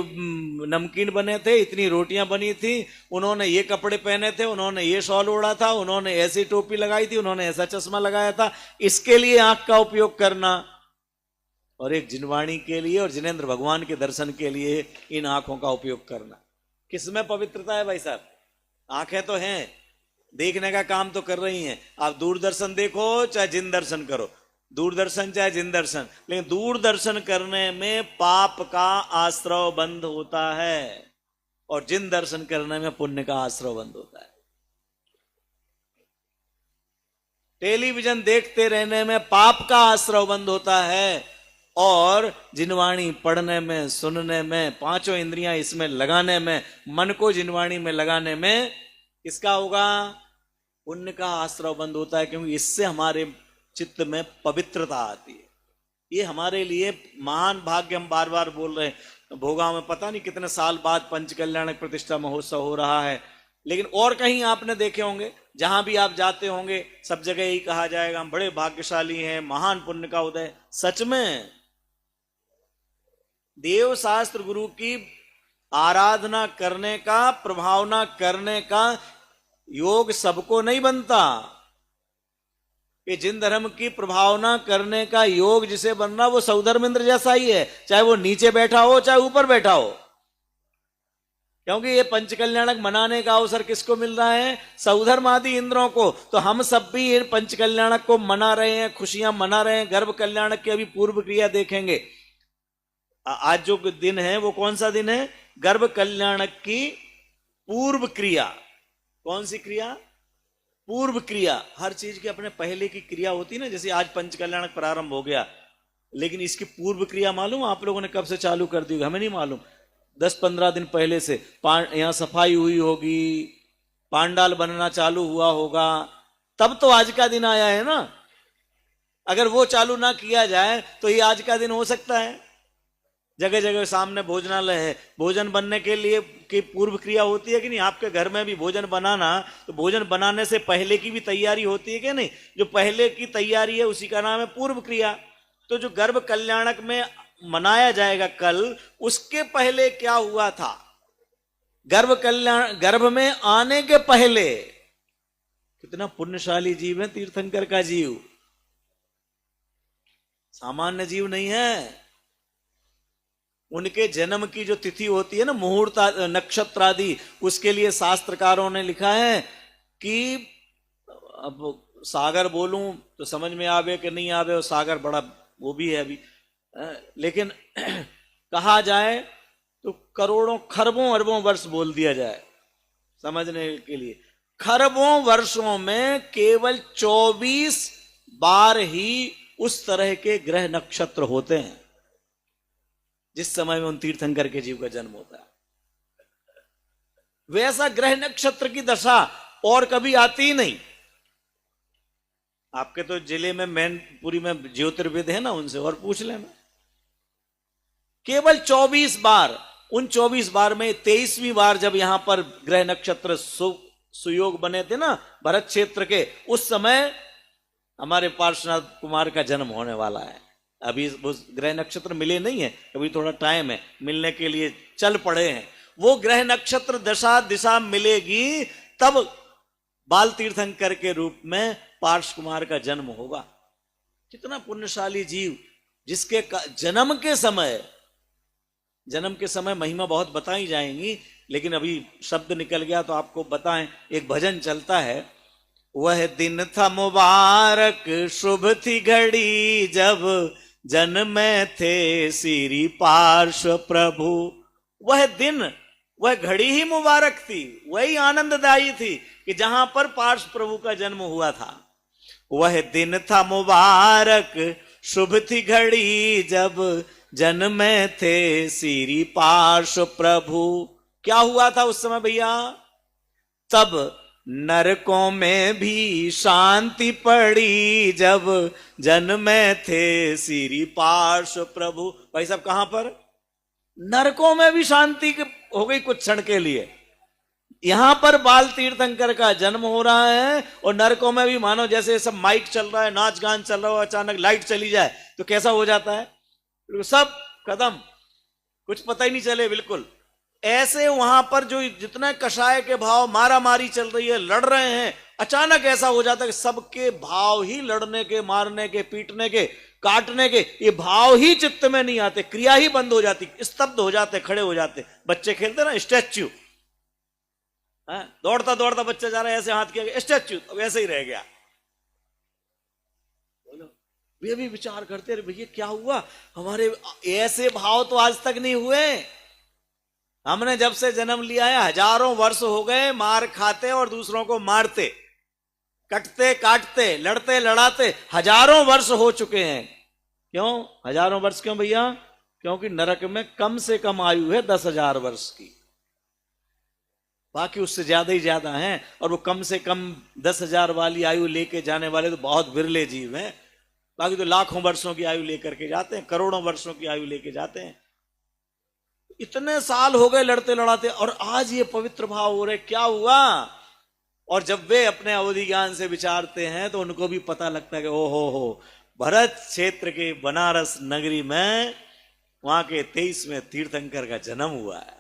नमकीन बने थे, इतनी रोटियां बनी थी, उन्होंने ये कपड़े पहने थे, उन्होंने ये शॉल ओढ़ा था, उन्होंने ऐसी टोपी लगाई थी, उन्होंने ऐसा चश्मा लगाया था, इसके लिए आंख का उपयोग करना। और एक जिनवाणी के लिए और जिनेंद्र भगवान के दर्शन के लिए इन आंखों का उपयोग करना। किसमें पवित्रता है भाई साहब? आंखें तो हैं, देखने का काम तो कर रही हैं। आप दूरदर्शन देखो चाहे जिन दर्शन करो, दूरदर्शन चाहे जिन दर्शन, लेकिन दूरदर्शन करने में पाप का आश्रव बंद होता है और जिन दर्शन करने में पुण्य का आश्रव बंद होता है। टेलीविजन देखते रहने में पाप का आश्रव बंद होता है और जिनवाणी पढ़ने में, सुनने में, पांचों इंद्रियां इसमें लगाने में, मन को जिनवाणी में लगाने में किसका होगा? पुण्य का आश्रव बंद होता है, क्योंकि इससे हमारे चित्त में पवित्रता आती है। ये हमारे लिए महान भाग्य, हम बार बार बोल रहे हैं। भोगा में पता नहीं कितने साल बाद पंचकल्याणक प्रतिष्ठा महोत्सव हो रहा है, लेकिन और कहीं आपने देखे होंगे, जहां भी आप जाते होंगे सब जगह यही कहा जाएगा हम बड़े भाग्यशाली हैं, महान पुण्य का उदय। सच में देव शास्त्र गुरु की आराधना करने का, प्रभावना करने का योग सबको नहीं बनता। ये जिन धर्म की प्रभावना करने का योग जिसे बनना, वो सौधर्मेंद्र जैसा ही है, चाहे वो नीचे बैठा हो चाहे ऊपर बैठा हो। क्योंकि ये पंचकल्याणक मनाने का अवसर किसको मिल रहा है? सौधर्मादि इंद्रों को। तो हम सब भी इन पंचकल्याणक को मना रहे हैं, खुशियां मना रहे हैं। गर्भ कल्याणक की अभी पूर्व क्रिया देखेंगे। आज जो दिन है वो कौन सा दिन है? गर्भ कल्याणक की पूर्व क्रिया। कौन सी क्रिया? पूर्व क्रिया। हर चीज की अपने पहले की क्रिया होती है ना। जैसे आज पंचकल्याणक प्रारंभ हो गया, लेकिन इसकी पूर्व क्रिया मालूम आप लोगों ने कब से चालू कर दी? हमें नहीं मालूम। 10-15 दिन पहले से यहां सफाई हुई होगी, पांडाल बनना चालू हुआ होगा, तब तो आज का दिन आया है ना। अगर वो चालू ना किया जाए तो ये आज का दिन हो सकता है? जगह जगह सामने भोजनालय है, भोजन बनने के लिए की पूर्व क्रिया होती है कि नहीं? आपके घर में भी भोजन बनाना, तो भोजन बनाने से पहले की भी तैयारी होती है कि नहीं? जो पहले की तैयारी है उसी का नाम है पूर्व क्रिया। तो जो गर्भ कल्याणक में मनाया जाएगा कल, उसके पहले क्या हुआ था? गर्भ में आने के पहले कितना पुण्यशाली जीव है तीर्थंकर का जीव, सामान्य जीव नहीं है। उनके जन्म की जो तिथि होती है ना, मुहूर्त नक्षत्र आदि, उसके लिए शास्त्रकारों ने लिखा है कि अब सागर बोलूं तो समझ में आवे कि नहीं आवे, और सागर बड़ा वो भी है अभी, लेकिन कहा जाए तो करोड़ों खरबों अरबों वर्ष बोल दिया जाए समझने के लिए। खरबों वर्षों में केवल 24 बार ही उस तरह के ग्रह नक्षत्र होते हैं जिस समय में उन तीर्थंकर के जीव का जन्म होता है। वैसा ग्रह नक्षत्र की दशा और कभी आती ही नहीं। आपके तो जिले में मैनपुरी में ज्योतिर्विद है ना, उनसे और पूछ लेना। केवल 24 बार, उन 24 बार में 23वीं बार जब यहां पर ग्रह नक्षत्र सुयोग बने थे ना भरत क्षेत्र के, उस समय हमारे पार्श्वनाथ कुमार का जन्म होने वाला है। अभी वो ग्रह नक्षत्र मिले नहीं है, अभी थोड़ा टाइम है, मिलने के लिए चल पड़े हैं। वो ग्रह नक्षत्र दशा दिशा मिलेगी तब बाल तीर्थंकर के रूप में पार्श्व कुमार का जन्म होगा। कितना पुण्यशाली जीव, जिसके जन्म के समय महिमा बहुत बताई जाएंगी, लेकिन अभी शब्द निकल गया तो आपको बताएं। एक भजन चलता है, वह दिन था मुबारक शुभ थी घड़ी जब जन्मे थे श्री पार्श्व प्रभु। वह दिन, वह घड़ी ही मुबारक थी, वही आनंददायी थी कि जहां पर पार्श्व प्रभु का जन्म हुआ था। वह दिन था मुबारक शुभ थी घड़ी जब जन्मे थे श्री पार्श्व प्रभु। क्या हुआ था उस समय भैया? तब नरकों में भी शांति पड़ी जब जन्मे थे श्री पार्श्व प्रभु। भाई साहब कहां पर? नरकों में भी शांति हो गई कुछ क्षण के लिए। यहां पर बाल तीर्थंकर का जन्म हो रहा है और नरकों में भी मानो जैसे सब माइक चल रहा है, नाच गान चल रहा हो, अचानक लाइट चली जाए तो कैसा हो जाता है, सब खत्म, कुछ पता ही नहीं चले बिल्कुल। ऐसे वहां पर जो जितना कषाय के भाव, मारा मारी चल रही है, लड़ रहे हैं, अचानक ऐसा हो जाता है कि सबके भाव ही लड़ने के, मारने के, पीटने के, काटने के, ये भाव ही चित्त में नहीं आते, क्रिया ही बंद हो जाती, स्तब्ध हो जाते, खड़े हो जाते। बच्चे खेलते ना स्टैच्यू, दौड़ता दौड़ता बच्चा जा रहा है, ऐसे हाथ किया स्टैच्यू, अब ऐसे ही रह गया। बोलो, वे भी विचार करते रहे भैया क्या हुआ, हमारे ऐसे भाव तो आज तक नहीं हुए। हमने जब से जन्म लिया है हजारों वर्ष हो गए मार खाते और दूसरों को मारते, कटते काटते, लड़ते लड़ाते हजारों वर्ष हो चुके हैं। क्यों हजारों वर्ष? क्यों भैया? क्योंकि नरक में कम से कम आयु है 10,000 वर्ष की, बाकी उससे ज्यादा ही ज्यादा हैं। और वो कम से कम 10,000 वाली आयु लेके जाने वाले तो बहुत विरले जीव हैं, बाकी तो लाखों वर्षों की आयु लेकर के जाते हैं, करोड़ों वर्षों की आयु लेके जाते हैं। इतने साल हो गए लड़ते लड़ाते और आज ये पवित्र भाव हो रहे, क्या हुआ? और जब वे अपने अवधि ज्ञान से विचारते हैं तो उनको भी पता लगता है कि ओ हो भरत क्षेत्र के बनारस नगरी में वहां के 23वें तीर्थंकर का जन्म हुआ है।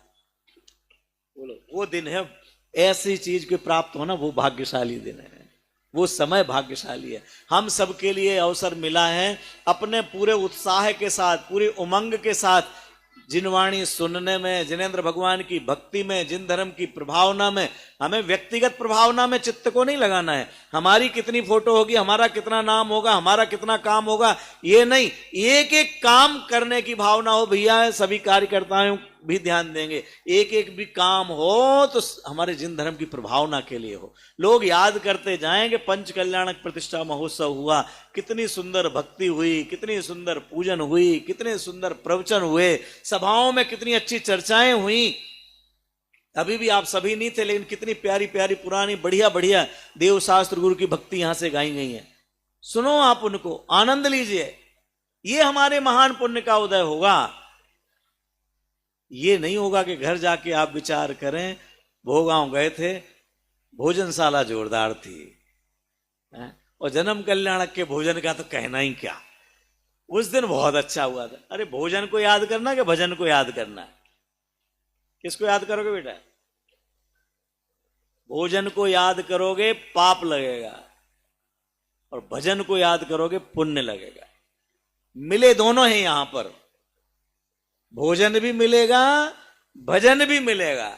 बोलो, वो दिन है, ऐसी चीज के प्राप्त होना वो भाग्यशाली दिन है, वो समय भाग्यशाली है। हम सबके लिए अवसर मिला है अपने पूरे उत्साह के साथ, पूरे उमंग के साथ जिन वाणी सुनने में, जिनेंद्र भगवान की भक्ति में, जिन धर्म की प्रभावना में, हमें व्यक्तिगत प्रभावना में चित्त को नहीं लगाना है। हमारी कितनी फोटो होगी, हमारा कितना नाम होगा, हमारा कितना काम होगा, ये नहीं, एक एक काम करने की भावना हो। भैया सभी कार्यकर्ताओं भी ध्यान देंगे, एक एक भी काम हो तो हमारे जिन धर्म की प्रभावना के लिए हो। लोग याद करते जाएंगे पंच कल्याणक प्रतिष्ठा महोत्सव हुआ, कितनी सुंदर भक्ति हुई, कितनी सुंदर पूजन हुई, कितने सुंदर प्रवचन हुए, सभाओं में कितनी अच्छी चर्चाएं हुई। अभी भी आप सभी नहीं थे, लेकिन कितनी प्यारी प्यारी पुरानी बढ़िया बढ़िया देव शास्त्र गुरु की भक्ति यहां से गाई गई है। सुनो आप उनको, आनंद लीजिए, ये हमारे महान पुण्य का उदय होगा। ये नहीं होगा कि घर जाके आप विचार करें भोगांव गए थे, भोजनशाला जोरदार थी, और जन्म कल्याणक के भोजन का तो कहना ही क्या, उस दिन बहुत अच्छा हुआ था। अरे भोजन को याद करना कि भजन को याद करना? किसको याद करोगे बेटा? भोजन को याद करोगे पाप लगेगा, और भजन को याद करोगे पुण्य लगेगा। मिले दोनों हैं यहां पर, भोजन भी मिलेगा, भजन भी मिलेगा।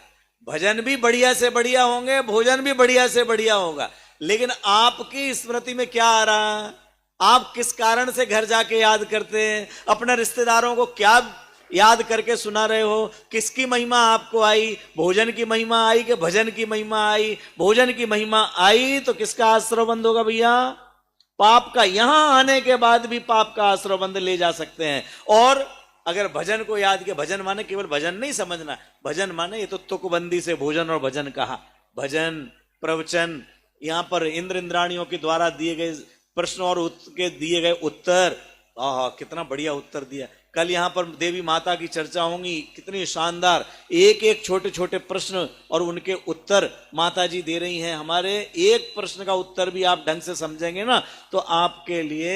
भजन भी बढ़िया से बढ़िया होंगे, भोजन भी बढ़िया से बढ़िया होगा। लेकिन आपकी स्मृति में क्या आ रहा? आप किस कारण से घर जाके याद करते हैं? अपने रिश्तेदारों को क्या याद करके सुना रहे हो? किसकी महिमा आपको आई? भोजन की महिमा आई कि भजन की महिमा आई? भोजन की महिमा आई तो किसका आश्रय बंद होगा भैया? पाप का। यहां आने के बाद भी पाप का आश्रय बंद ले जा सकते हैं। और अगर भजन को याद किया, भजन माने केवल भजन नहीं समझना, भजन माने ये तो तुकबंदी से भोजन और भजन कहा। भजन, प्रवचन, यहां पर इंद्र इंद्राणियों के द्वारा दिए गए प्रश्न और के दिए गए उत्तर, कितना बढ़िया उत्तर दिया। कल यहां पर देवी माता की चर्चा होंगी, कितनी शानदार, एक एक छोटे छोटे प्रश्न और उनके उत्तर माता जी दे रही हैं। हमारे एक प्रश्न का उत्तर भी आप ढंग से समझेंगे ना तो आपके लिए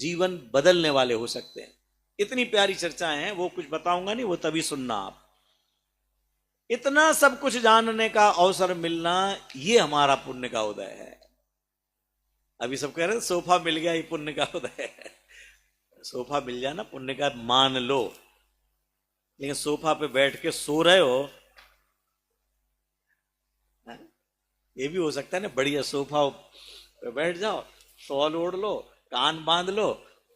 जीवन बदलने वाले हो सकते हैं। इतनी प्यारी चर्चाएं हैं, वो कुछ बताऊंगा नहीं, वो तभी सुनना आप। इतना सब कुछ जानने का अवसर मिलना, ये हमारा पुण्य का उदय है। अभी सब कह रहे हैं सोफा मिल गया, ये पुण्य का उदय है। सोफा मिल जाए ना पुण्य का मान लो, लेकिन सोफा पे बैठ के सो रहे हो, ये भी हो सकता है ना। बढ़िया सोफा पे बैठ जाओ, शॉल ओढ़ लो, कान बांध लो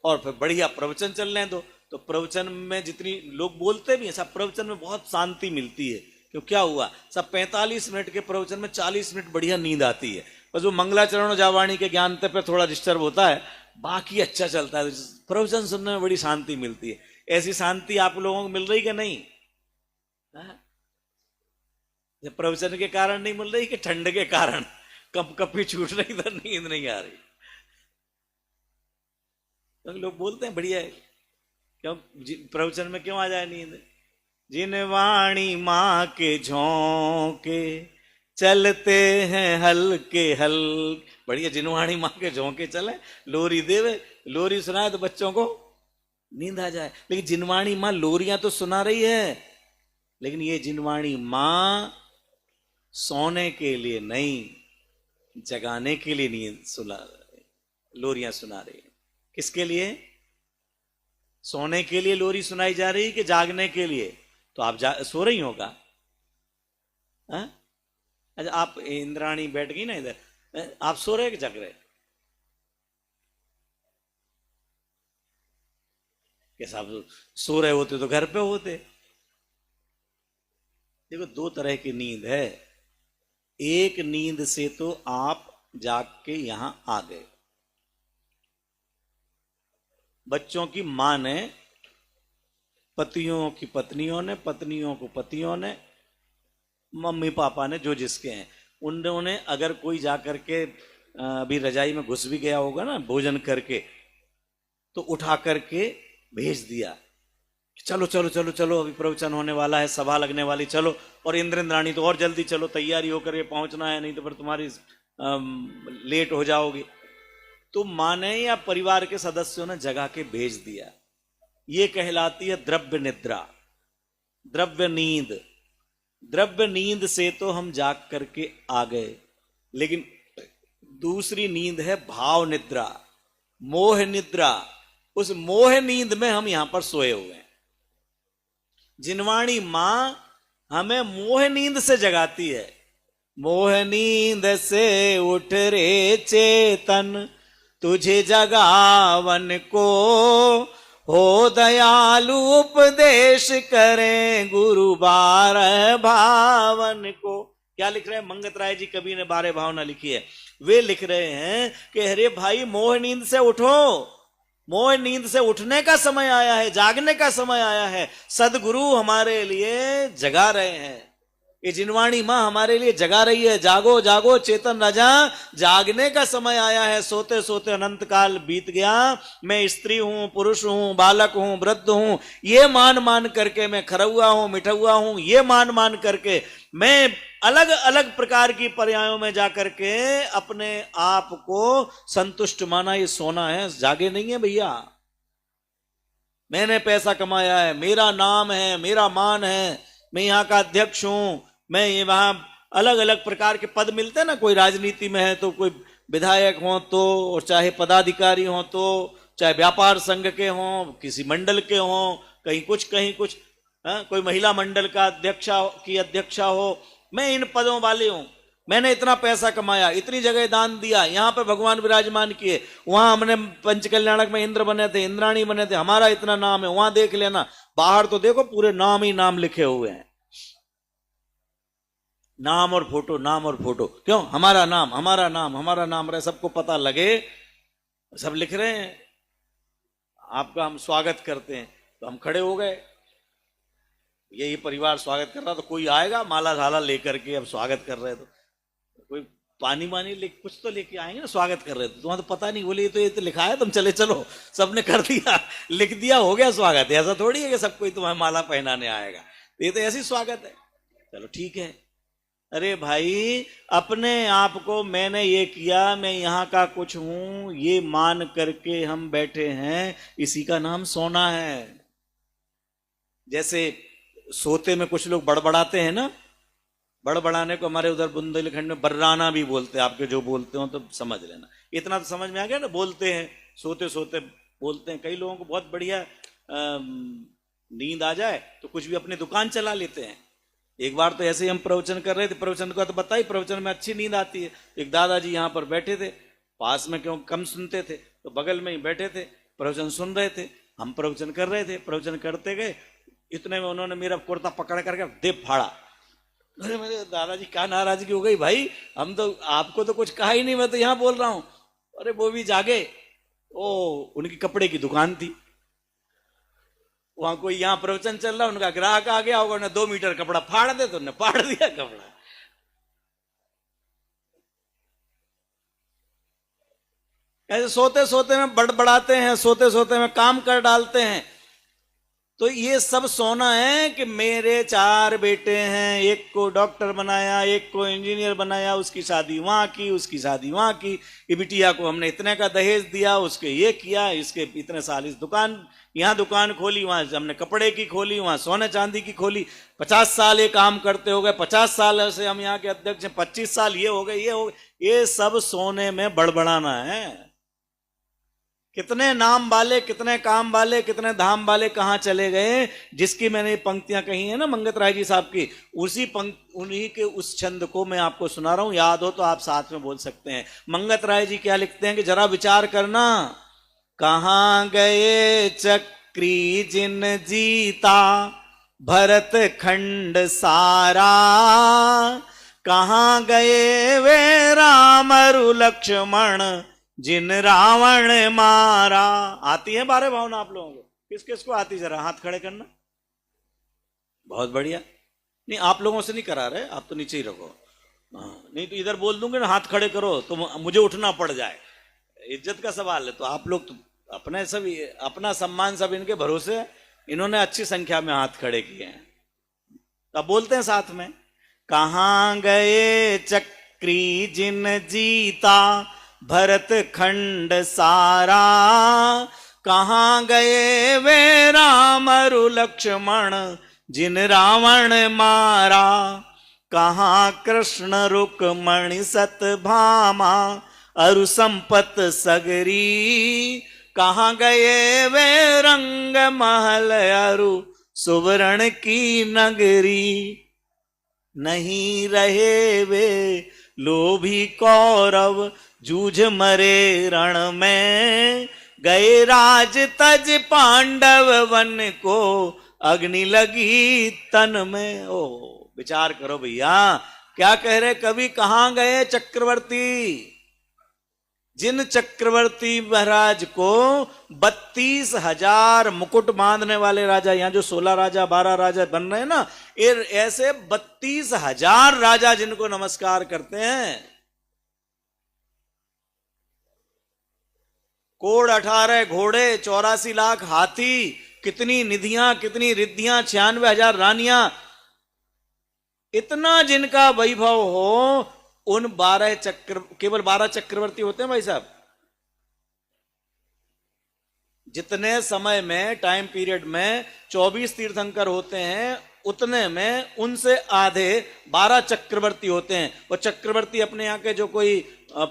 और फिर बढ़िया प्रवचन चलने दो। तो प्रवचन में जितनी लोग बोलते भी हैं, सब प्रवचन में बहुत शांति मिलती है। क्यों, क्या हुआ, सब 45 मिनट के प्रवचन में 40 मिनट बढ़िया नींद आती है। बस वो मंगलाचरण जावाणी के ज्ञान पे थोड़ा डिस्टर्ब होता है, बाकी अच्छा चलता है। प्रवचन सुनने में बड़ी शांति मिलती है। ऐसी शांति आप लोगों को मिल रही कि नहीं? प्रवचन के कारण नहीं मिल रही कि ठंड के कारण? कप कपी छूट रही, इधर नींद नहीं आ रही। तो लोग बोलते हैं बढ़िया है, क्यों प्रवचन में क्यों आ जाए नींद। जिन वाणी माँ के झोंके चलते हैं हल्के हल, बढ़िया, जिनवाणी माँ के झोंके चले, लोरी देवे, लोरी सुनाए तो बच्चों को नींद आ जाए। लेकिन जिनवाणी माँ लोरियां तो सुना रही है, लेकिन ये जिनवाणी माँ सोने के लिए नहीं, जगाने के लिए नींद लोरियां सुना रही है। किसके लिए? सोने के लिए लोरी सुनाई जा रही है कि जागने के लिए? तो आप सो रही होगा। अच्छा, आप इंद्राणी बैठ गई ना इधर, आप सो रहे कि जग रहे? कैसा, आप सो रहे होते तो घर पे होते। देखो, दो तरह की नींद है। एक नींद से तो आप जाग के यहां आ गए। बच्चों की मां ने, पतियों की पत्नियों ने, पत्नियों को पतियों ने, मम्मी पापा ने, जो जिसके हैं, उन्होंने अगर कोई जाकर के अभी रजाई में घुस भी गया होगा ना भोजन करके, तो उठा करके भेज दिया, चलो चलो चलो चलो, अभी प्रवचन होने वाला है, सभा लगने वाली, चलो। और इंद्राणी तो और जल्दी चलो, तैयारी होकर के पहुंचना है, नहीं तो फिर तुम्हारी लेट हो जाओगी। तो माँ ने या परिवार के सदस्यों ने जगा के भेज दिया। ये कहलाती है द्रव्य निद्रा, द्रव्य नींद। द्रव्य नींद से तो हम जाग करके आ गए, लेकिन दूसरी नींद है भाव निद्रा, मोह निद्रा। उस मोह नींद में हम यहां पर सोए हुए हैं। जिनवाणी मां हमें मोह नींद से जगाती है। मोह नींद से उठ रे चेतन, तुझे जगावन को, हो दयालु उपदेश करें गुरु बारह भावन को। क्या लिख रहे हैं मंगत राय जी, कवि ने 12 भावना लिखी है। वे लिख रहे हैं कि अरे भाई, मोह नींद से उठो, मोह नींद से उठने का समय आया है, जागने का समय आया है। सदगुरु हमारे लिए जगा रहे हैं, ये जिनवाणी मां हमारे लिए जगा रही है। जागो जागो चेतन राजा, जागने का समय आया है। सोते सोते अनंत काल बीत गया, मैं स्त्री हूं, पुरुष हूं, बालक हूं, वृद्ध हूं, ये मान मान करके मैं खरौआ हूं, मिठौआ हूं, ये मान मान करके मैं अलग अलग प्रकार की पर्यायों में जाकर के अपने आप को संतुष्ट माना। ये सोना है, जागे नहीं है भैया। मैंने पैसा कमाया है, मेरा नाम है, मेरा मान है, मैं यहाँ का अध्यक्ष हूं, मैं ये वहां अलग अलग प्रकार के पद मिलते हैं ना, कोई राजनीति में है तो कोई विधायक हो तो, और चाहे पदाधिकारी हो तो, चाहे व्यापार संघ के हों, किसी मंडल के हों, कहीं कुछ कहीं कुछ, कोई महिला मंडल का अध्यक्षा हो। मैं इन पदों वाले हूं, मैंने इतना पैसा कमाया, इतनी जगह दान दिया, यहां पे भगवान विराजमान किए, वहां हमने पंचकल्याणक में इंद्र बने थे, इंद्राणी बने थे, हमारा इतना नाम है, वहां देख लेना। बाहर तो देखो पूरे नाम ही नाम लिखे हुए हैं, नाम और फोटो, नाम और फोटो। क्यों? हमारा नाम, हमारा नाम, हमारा नाम रहे, सबको पता लगे, सब लिख रहे हैं। आपका हम स्वागत करते हैं, तो हम खड़े हो गए, यही परिवार स्वागत कर रहा, तो कोई आएगा माला झाला लेकर के, अब स्वागत कर रहे, तो कोई पानी वानी ले, कुछ तो लेके आएंगे ना, स्वागत कर रहे थे, तुम्हारा तो पता नहीं, बोले ये तो लिखा है, तुम चले चलो, सबने कर दिया, लिख दिया, हो गया स्वागत। ऐसा थोड़ी है कि सब कोई तुम्हें माला पहनाने आएगा, ये तो ऐसी स्वागत है, चलो ठीक है। अरे भाई, अपने आप को मैंने ये किया, मैं यहाँ का कुछ हूं, ये मान करके हम बैठे हैं, इसी का नाम सोना है। जैसे सोते में कुछ लोग बड़बड़ाते हैं ना, बड़बड़ाने को हमारे उधर बुंदेलखंड में बर्राना भी बोलते हैं, आपके जो बोलते हो तो समझ लेना। इतना तो समझ में आ गया ना, बोलते हैं, सोते सोते बोलते हैं। कई लोगों को बहुत बढ़िया नींद आ जाए तो कुछ भी अपनी दुकान चला लेते हैं। एक बार तो ऐसे ही हम प्रवचन कर रहे थे, प्रवचन का तो बताई, प्रवचन में अच्छी नींद आती है। एक दादाजी यहाँ पर बैठे थे, पास में क्यों कम सुनते थे, तो बगल में ही बैठे थे, प्रवचन सुन रहे थे, हम प्रवचन कर रहे थे, प्रवचन करते गए, इतने में उन्होंने मेरा कुर्ता पकड़ करके दे फाड़ा। अरे मेरे दादाजी क्या नाराजगी हो गई भाई, हम तो आपको तो कुछ कहा ही नहीं, मैं तो यहाँ बोल रहा हूँ। अरे वो भी जागे, ओ उनकी कपड़े की दुकान थी, वहां कोई यहाँ प्रवचन चल रहा, उनका ग्राहक आ गया होगा, उन्हें 2 मीटर कपड़ा फाड़ दे, तो उन्हें फाड़ दिया कपड़ा। ऐसे सोते सोते में बड़बड़ाते हैं, सोते सोते में काम कर डालते हैं। तो ये सब सोना है कि मेरे 4 बेटे हैं, एक को डॉक्टर बनाया, एक को इंजीनियर बनाया, उसकी शादी वहां की, उसकी शादी वहां की, ये बिटिया को हमने इतने का दहेज दिया, उसके ये किया, इसके इतने साल इस दुकान, यहाँ दुकान खोली, वहां हमने कपड़े की खोली, वहां सोने चांदी की खोली, 50 साल ये काम करते हो गए, 50 साल से हम यहाँ के अध्यक्ष हैं, 25 साल ये हो गए, ये हो गए। ये सब सोने में बड़बड़ाना है। कितने नाम वाले, कितने काम वाले, कितने धाम वाले कहां चले गए। जिसकी मैंने पंक्तियां कही है ना मंगत राय जी साहब की, उन्हीं के उस छंद को मैं आपको सुना रहा हूं। याद हो तो आप साथ में बोल सकते हैं। मंगत राय जी क्या लिखते हैं कि जरा विचार करना, कहां गए चक्री जिन जीता भरत खंड सारा, कहां गए वे राम अरु लक्ष्मण जिन रावण मारा। आती है 12 भावना आप लोगों को? किस किस को आती? जरा हाथ खड़े करना। बहुत बढ़िया। नहीं, आप लोगों से नहीं करा रहे, आप तो नीचे ही रखो। नहीं तो इधर बोल दूंगे ना हाथ खड़े करो तो मुझे उठना पड़ जाए, इज्जत का सवाल है। तो आप लोग तो अपने सब, अपना सम्मान सब इनके भरोसे है। इन्होंने अच्छी संख्या में हाथ खड़े किए हैं। अब बोलते हैं साथ में, कहां गए चक्री जिन जीता भरत खंड सारा, कहां गए वे राम अरु लक्ष्मण जिन रावण मारा, कहां कृष्ण रुक्मणि सतभामा अरु संपत सगरी, कहां गए वे रंग महल अरु सुवर्ण की नगरी, नहीं रहे वे लोभी कौरव जूझ मरे रण में, गए राज तज पांडव वन को अग्नि लगी तन में। ओ विचार करो भैया, क्या कह रहे कवि, कहां गए चक्रवर्ती, जिन चक्रवर्ती महाराज को 32,000 मुकुट बांधने वाले राजा, यहां जो 16 राजा 12 राजा बन रहे हैं ना, ये ऐसे 32,000 राजा जिनको नमस्कार करते हैं। कोड़ 18 घोड़े, 84 लाख हाथी, कितनी निधियां, कितनी रिद्धियां, 96,000 रानियां, इतना जिनका वैभव हो, उन 12 केवल 12 चक्रवर्ती होते हैं भाई साहब। जितने समय में, टाइम पीरियड में 24 तीर्थंकर होते हैं, उतने में उनसे आधे 12 चक्रवर्ती होते हैं। और चक्रवर्ती अपने यहाँ के जो कोई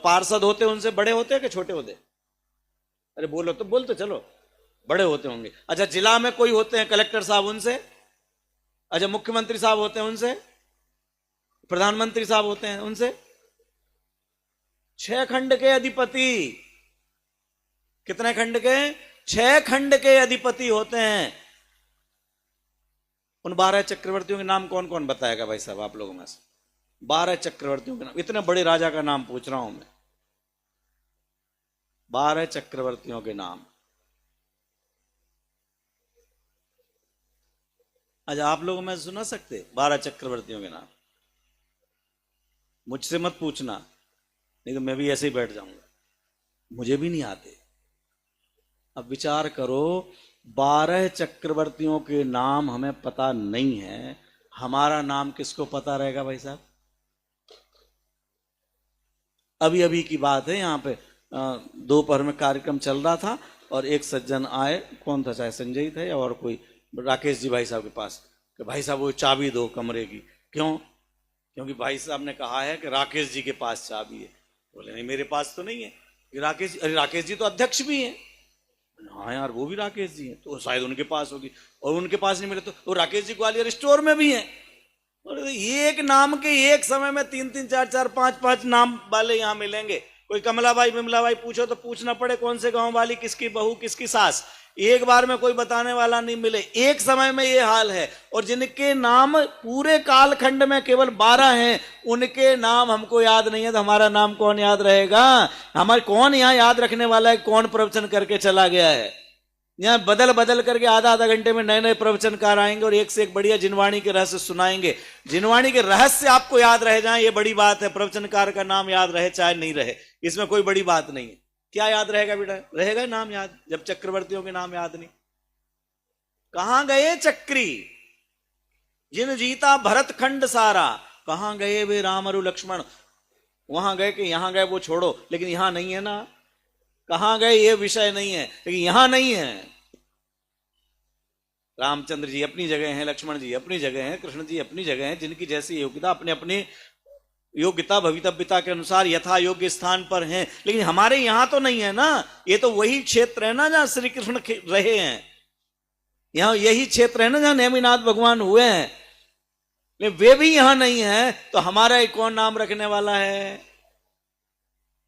पार्षद होते हैं उनसे बड़े होते हैं कि छोटे होते हैं? अरे बोलो तो, बोल तो चलो, बड़े होते होंगे। अच्छा, जिला में कोई होते हैं कलेक्टर साहब, उनसे? अच्छा, मुख्यमंत्री साहब होते हैं, उनसे? प्रधानमंत्री साहब होते हैं, उनसे? 6 खंड के अधिपति। कितने खंड के? 6 खंड के अधिपति होते हैं। उन 12 चक्रवर्तियों के नाम कौन कौन बताएगा भाई साहब आप लोगों में से? 12 चक्रवर्तियों के नाम, इतने बड़े राजा का नाम पूछ रहा हूं मैं। 12 चक्रवर्तियों के नाम। अच्छा, आप लोगों में सुना सकते 12 चक्रवर्तियों के नाम? मुझसे मत पूछना, नहीं तो मैं भी ऐसे ही बैठ जाऊंगा, मुझे भी नहीं आते। अब विचार करो, 12 चक्रवर्तियों के नाम हमें पता नहीं है, हमारा नाम किसको पता रहेगा भाई साहब? अभी अभी की बात है, यहाँ पे दोपहर में कार्यक्रम चल रहा था और एक सज्जन आए, कौन था, चाहे संजय थे या और कोई, राकेश जी भाई साहब के पास, कि भाई साहब वो चाबी दो कमरे की। क्यों? क्योंकि भाई साहब ने कहा है कि राकेश जी के पास चाबी है। बोले नहीं, मेरे पास तो नहीं है। राकेश जी तो अध्यक्ष भी हैं। हाँ यार, वो भी राकेश जी हैं, तो शायद उनके पास होगी। और उनके पास नहीं मिले तो राकेश जी ग्वालियर स्टोर में भी हैं। और एक नाम के एक समय में 3-3, 4-4, 5-5 नाम वाले यहाँ मिलेंगे। कोई कमलाबाई बिमलाबाई पूछो तो पूछना पड़े कौन से गांव वाली, किसकी बहू, किसकी सास, एक बार में कोई बताने वाला नहीं मिले। एक समय में ये हाल है। और जिनके नाम पूरे कालखंड में केवल 12 हैं, उनके नाम हमको याद नहीं है, तो हमारा नाम कौन याद रहेगा? हमारे कौन यहाँ याद रखने वाला है? कौन प्रवचन करके चला गया है? यहाँ बदल बदल करके आधा आधा घंटे में नए नए प्रवचनकार आएंगे और एक से एक बढ़िया जिनवाणी के रहस्य सुनाएंगे। जिनवाणी के रहस्य आपको याद रह जाए, ये बड़ी बात है। प्रवचनकार का नाम याद रहे चाहे नहीं रहे, इसमें कोई बड़ी बात नहीं है। क्या याद रहेगा बेटा? रहेगा नाम याद, जब चक्रवर्तियों के नाम याद नहीं। कहां गए चक्री जिन जीता भरत खंड सारा, कहां गए वे राम और लक्ष्मण? वहां गए कि यहां गए वो छोड़ो, लेकिन यहां नहीं है ना। कहां गए ये विषय नहीं है, लेकिन यहां नहीं है। रामचंद्र जी अपनी जगह हैं, लक्ष्मण जी अपनी जगह हैं, कृष्ण जी अपनी जगह हैं, जिनकी जैसी योग्यता अपने अपने योग्यता भवितव्यता के अनुसार यथा योग्य स्थान पर हैं। लेकिन हमारे यहां तो नहीं है ना। ये तो वही क्षेत्र है ना जहां श्री कृष्ण रहे हैं, यहां यही क्षेत्र है ना जहां नेमिनाथ भगवान हुए हैं। लेकिन वे भी यहां नहीं है, तो हमारा कौन नाम रखने वाला है?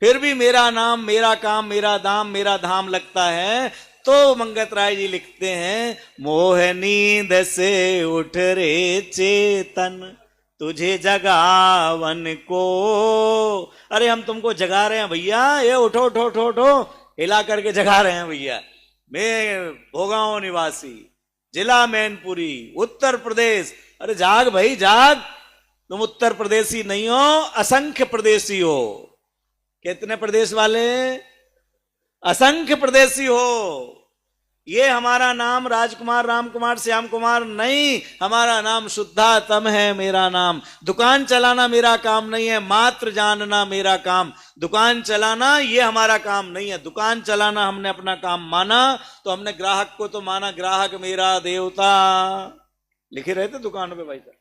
फिर भी मेरा नाम मेरा काम मेरा दाम मेरा धाम लगता है। तो मंगत राय जी लिखते हैं, मोह नींद से उठ रे चेतन तुझे जगावन को। अरे हम तुमको जगा रहे हैं भैया, ये उठो उठो उठो उठो, हिला करके जगा रहे हैं भैया। मैं भोगांव निवासी, जिला मैनपुरी, उत्तर प्रदेश। अरे जाग भाई जाग, तुम उत्तर प्रदेशी नहीं हो, असंख्य प्रदेशी हो। कितने प्रदेश वाले? असंख्य प्रदेशी हो। ये हमारा नाम राजकुमार राम कुमार श्याम कुमार नहीं, हमारा नाम शुद्धातम है। मेरा नाम दुकान चलाना मेरा काम नहीं है, मात्र जानना मेरा काम। दुकान चलाना ये हमारा काम नहीं है। दुकान चलाना हमने अपना काम माना, तो हमने ग्राहक को तो माना ग्राहक मेरा देवता। लिखे रहते दुकान पे भाई साहब,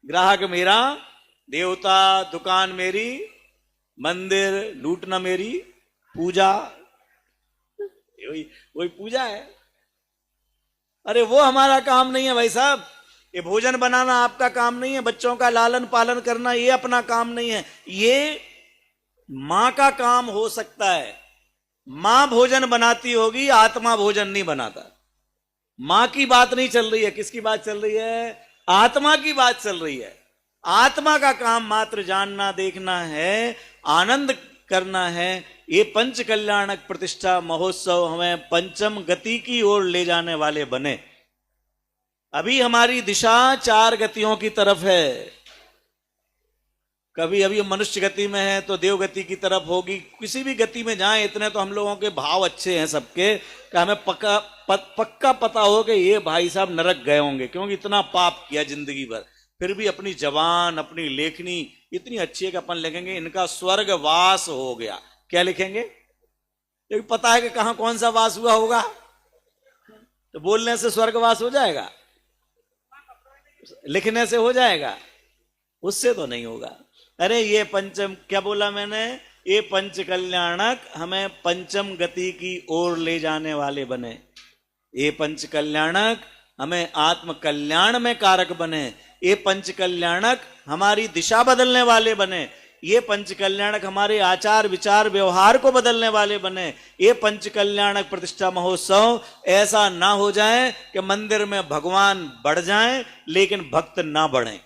ग्राहक मेरा देवता, दुकान मेरी मंदिर, लूटना मेरी पूजा। वही पूजा है। अरे वो हमारा काम नहीं है भाई साहब। ये भोजन बनाना आपका काम नहीं है, बच्चों का लालन पालन करना ये अपना काम नहीं है। ये मां का काम हो सकता है। मां भोजन बनाती होगी, आत्मा भोजन नहीं बनाता। मां की बात नहीं चल रही है, किसकी बात चल रही है? आत्मा की बात चल रही है। आत्मा का काम मात्र जानना देखना है, आनंद करना है। ये पंच कल्याणक प्रतिष्ठा महोत्सव हमें पंचम गति की ओर ले जाने वाले बने। अभी हमारी दिशा 4 गतियों की तरफ है। कभी अभी मनुष्य गति में है तो देव गति की तरफ होगी। किसी भी गति में जाएं, इतने तो हम लोगों के भाव अच्छे हैं सबके कि हमें पक्का पता हो कि ये भाई साहब नरक गए होंगे, क्योंकि इतना पाप किया जिंदगी भर। फिर भी अपनी जबान अपनी लेखनी इतनी अच्छी है कि अपन लिखेंगे इनका स्वर्गवास हो गया। क्या लिखेंगे? क्योंकि पता है कि कहां कौन सा वास हुआ होगा। तो बोलने से स्वर्गवास हो जाएगा, लिखने से हो जाएगा, उससे तो नहीं होगा। अरे ये पंचम, क्या बोला मैंने? ये पंच कल्याणक हमें पंचम गति की ओर ले जाने वाले बने। ये पंच कल्याणक हमें आत्म कल्याण में कारक बने। ये पंच कल्याणक हमारी दिशा बदलने वाले बने। ये पंच कल्याणक हमारे आचार विचार व्यवहार को बदलने वाले बने। ये पंच कल्याणक प्रतिष्ठा महोत्सव ऐसा ना हो जाए कि मंदिर में भगवान बढ़ जाएं लेकिन भक्त ना बढ़ें।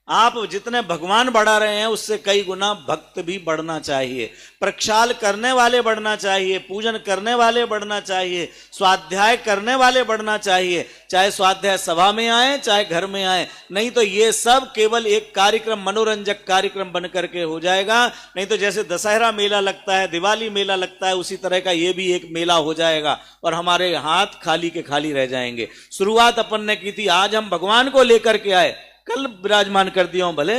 आप जितने भगवान बढ़ा रहे हैं उससे कई गुना भक्त भी बढ़ना चाहिए। प्रक्षाल करने वाले बढ़ना चाहिए, पूजन करने वाले बढ़ना चाहिए, स्वाध्याय करने वाले बढ़ना चाहिए। चाहे स्वाध्याय सभा में आए चाहे घर में आए, नहीं तो ये सब केवल एक कार्यक्रम, मनोरंजक कार्यक्रम बन करके हो जाएगा। नहीं तो जैसे दशहरा मेला लगता है, दिवाली मेला लगता है, उसी तरह का ये भी एक मेला हो जाएगा और हमारे हाथ खाली के खाली रह जाएंगे। शुरुआत अपन ने की थी, आज हम भगवान को लेकर के आए, कल विराजमान कर दिया हूं भले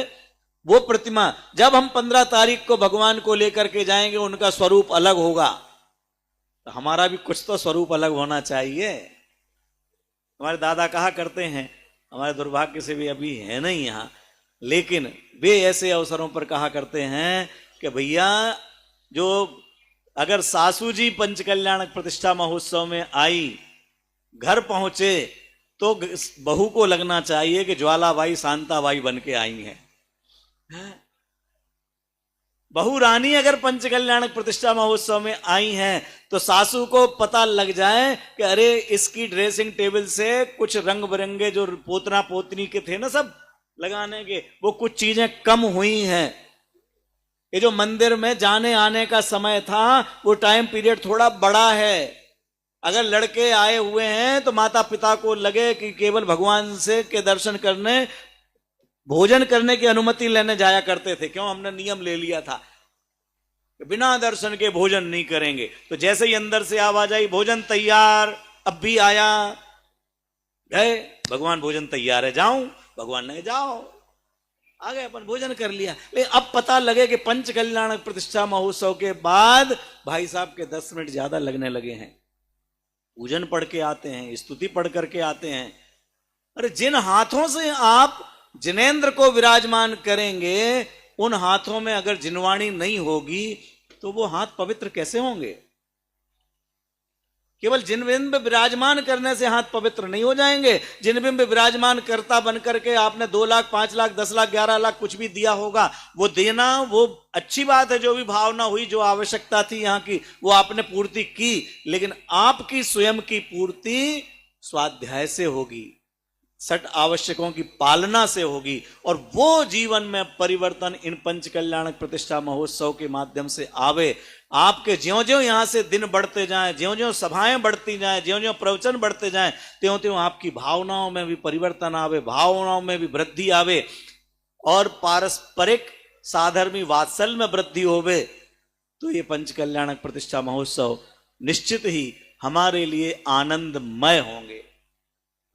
वो प्रतिमा। जब हम 15 तारीख को भगवान को लेकर के जाएंगे उनका स्वरूप अलग होगा, तो हमारा भी कुछ तो स्वरूप अलग होना चाहिए। हमारे दादा कहा करते हैं, हमारे दुर्भाग्य से भी अभी है नहीं यहां, लेकिन वे ऐसे अवसरों पर कहा करते हैं कि भैया जो अगर सासू जी पंचकल्याणक प्रतिष्ठा महोत्सव में आई, घर पहुंचे, तो बहू को लगना चाहिए कि ज्वालाबाई शांताबाई बन के आई हैं। बहू रानी अगर पंचकल्याणक प्रतिष्ठा महोत्सव में आई हैं तो सासू को पता लग जाए कि अरे इसकी ड्रेसिंग टेबल से कुछ रंग बिरंगे जो पोतना पोतनी के थे ना सब लगाने के, वो कुछ चीजें कम हुई हैं। ये जो मंदिर में जाने आने का समय था वो टाइम पीरियड थोड़ा बड़ा है। अगर लड़के आए हुए हैं तो माता पिता को लगे कि केवल भगवान से के दर्शन करने, भोजन करने की अनुमति लेने जाया करते थे। क्यों? हमने नियम ले लिया था। बिना दर्शन के भोजन नहीं करेंगे। तो जैसे ही अंदर से आवाज आई भोजन तैयार, अब भी आया, गए, भगवान भोजन तैयार है, जाऊं, भगवान ने जाओ, आ गए, अपन भोजन कर लिया। लेकिन अब पता लगे कि पंच कल्याणक प्रतिष्ठा महोत्सव के बाद भाई साहब के 10 मिनट ज्यादा लगने लगे हैं, पूजन पढ़ के आते हैं, स्तुति पढ़ करके आते हैं। अरे जिन हाथों से आप जिनेंद्र को विराजमान करेंगे, उन हाथों में अगर जिनवाणी नहीं होगी तो वो हाथ पवित्र कैसे होंगे? केवल जिनबिंब विराजमान करने से हाथ पवित्र नहीं हो जाएंगे। जिनबिंब विराजमान करता बन करके आपने 2 लाख, 5 लाख, 10 लाख, 11 लाख कुछ भी दिया होगा, वो देना, वो अच्छी बात है, जो भी भावना हुई, जो आवश्यकता थी यहाँ की, वो आपने पूर्ति की। लेकिन आपकी स्वयं की पूर्ति स्वाध्याय से होगी, 6 आवश्यकों की पालना से होगी, और वो जीवन में परिवर्तन इन पंच कल्याणक प्रतिष्ठा महोत्सव के माध्यम से आवे। आपके ज्यों ज्यों यहां से दिन बढ़ते जाएं, ज्यों ज्यों सभाएं बढ़ती जाएं, ज्यों ज्यों प्रवचन बढ़ते जाएं, त्यों त्यों आपकी भावनाओं में भी परिवर्तन आवे, भावनाओं में भी वृद्धि आवे, और पारस्परिक साधर्मी वात्सल्य में वृद्धि होवे। तो ये पंच कल्याणक प्रतिष्ठा महोत्सव निश्चित ही हमारे लिए आनंदमय होंगे,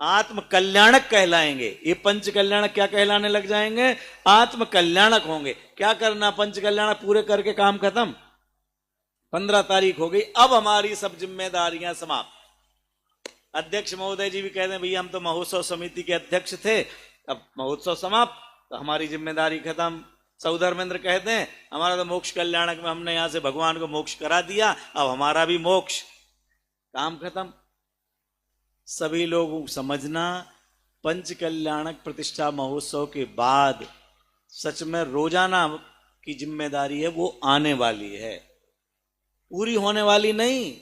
आत्म कल्याणक कहलाएंगे। ये पंच कल्याणक क्या कहलाने लग जाएंगे? आत्म कल्याणक होंगे। क्या करना? पंच कल्याणक पूरे करके काम खत्म। 15 तारीख हो गई, अब हमारी सब जिम्मेदारियां समाप्त। अध्यक्ष महोदय जी भी कहते हैं भैया हम तो महोत्सव समिति के अध्यक्ष थे, अब महोत्सव समाप्त, तो हमारी जिम्मेदारी खत्म। सौधर्मेंद्र कहते हैं हमारा तो मोक्ष कल्याणक में हमने यहां से भगवान को मोक्ष करा दिया, अब हमारा भी मोक्ष, काम खत्म। सभी लोग समझना, पंच कल्याणक प्रतिष्ठा महोत्सव के बाद सच में रोजाना की जिम्मेदारी है, वो आने वाली है, पूरी होने वाली नहीं।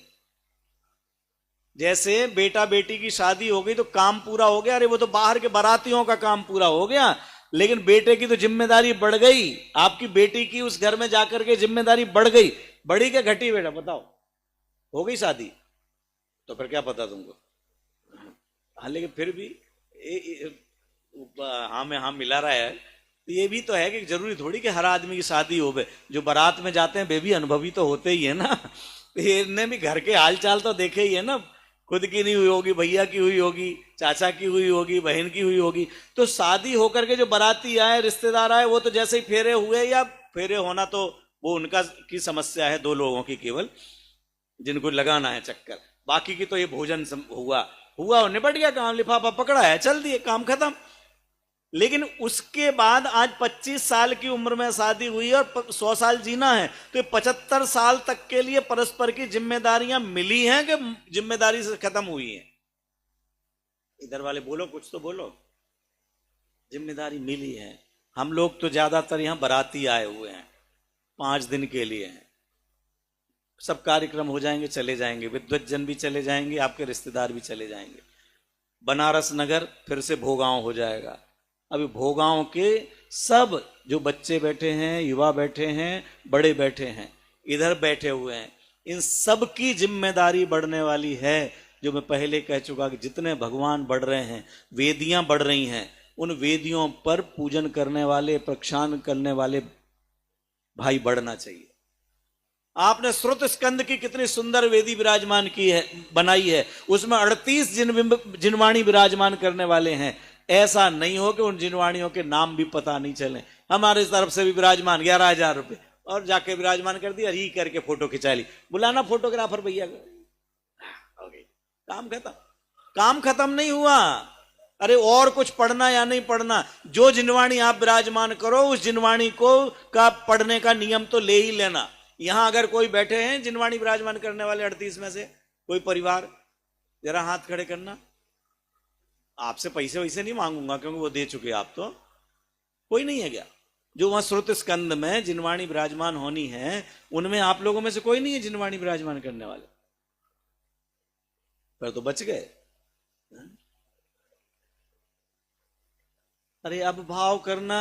जैसे बेटा बेटी की शादी हो गई तो काम पूरा हो गया, अरे वो तो बाहर के बारातियों का काम पूरा हो गया, लेकिन बेटे की तो जिम्मेदारी बढ़ गई। आपकी बेटी की उस घर में जाकर के जिम्मेदारी बढ़ गई, बड़ी के घटी? बेटा बताओ, हो गई शादी तो फिर क्या पता तुमको? हाँ, लेकिन फिर भी हाँ में हाँ मिला रहा है। तो ये भी तो है कि जरूरी थोड़ी कि हर आदमी की शादी हो गए, जो बारात में जाते हैं वे भी अनुभवी तो होते ही है ना, इनने भी घर के हाल चाल तो देखे ही है ना, खुद की नहीं हुई होगी, भैया की हुई होगी, चाचा की हुई होगी, बहन की हुई होगी। तो शादी होकर के जो बाराती आए, रिश्तेदार आए, वो तो जैसे ही फेरे हुए, या फेरे होना तो वो उनका की समस्या है, 2 लोगों की केवल, जिनको लगाना है चक्कर, बाकी की तो ये भोजन हुआ निपट गया काम, लिफाफा पकड़ा है, चल दिए, काम खत्म। लेकिन उसके बाद आज 25 साल की उम्र में शादी हुई और 100 साल जीना है, तो ये 75 साल तक के लिए परस्पर की जिम्मेदारियां मिली हैं कि जिम्मेदारी से खत्म हुई हैं? इधर वाले बोलो, कुछ तो बोलो। जिम्मेदारी मिली है। हम लोग तो ज्यादातर यहां बाराती आए हुए हैं, 5 दिन के लिए हैं, सब कार्यक्रम हो जाएंगे, चले जाएंगे, विद्वज्जन भी चले जाएंगे, आपके रिश्तेदार भी चले जाएंगे। बनारस नगर फिर से भोगांव हो जाएगा। अभी भोगांव के सब जो बच्चे बैठे हैं, युवा बैठे हैं, बड़े बैठे हैं, इधर बैठे हुए हैं, इन सब की जिम्मेदारी बढ़ने वाली है। जो मैं पहले कह चुका कि जितने भगवान बढ़ रहे हैं, वेदियां बढ़ रही हैं, उन वेदियों पर पूजन करने वाले, प्रक्षालन करने वाले भाई बढ़ना चाहिए। आपने श्रुत स्कंद की कितनी सुंदर वेदी विराजमान की है, बनाई है, उसमें 38 जिनवाणी विराजमान करने वाले हैं। ऐसा नहीं हो कि उन जिनवाणियों के नाम भी पता नहीं चले। हमारे तरफ से भी विराजमान 11,000 रुपए, और जाके विराजमान कर दिया, री करके फोटो खिंचा ली, बुलाना फोटोग्राफर भैया, काम खत्म। काम खत्म नहीं हुआ। अरे और कुछ पढ़ना या नहीं पढ़ना, जो जिनवाणी आप विराजमान करो, उस जिनवाणी को का पढ़ने का नियम तो ले ही लेना। यहां अगर कोई बैठे हैं जिनवाणी विराजमान करने वाले 38 में से कोई परिवार, जरा हाथ खड़े करना। आपसे पैसे वैसे नहीं मांगूंगा क्योंकि वो दे चुके आप, तो कोई नहीं है क्या जो वहां श्रुत स्कंद में जिनवाणी विराजमान होनी है, उनमें आप लोगों में से कोई नहीं है जिनवाणी विराजमान करने वाले? पर तो बच गए। अरे अब भाव करना,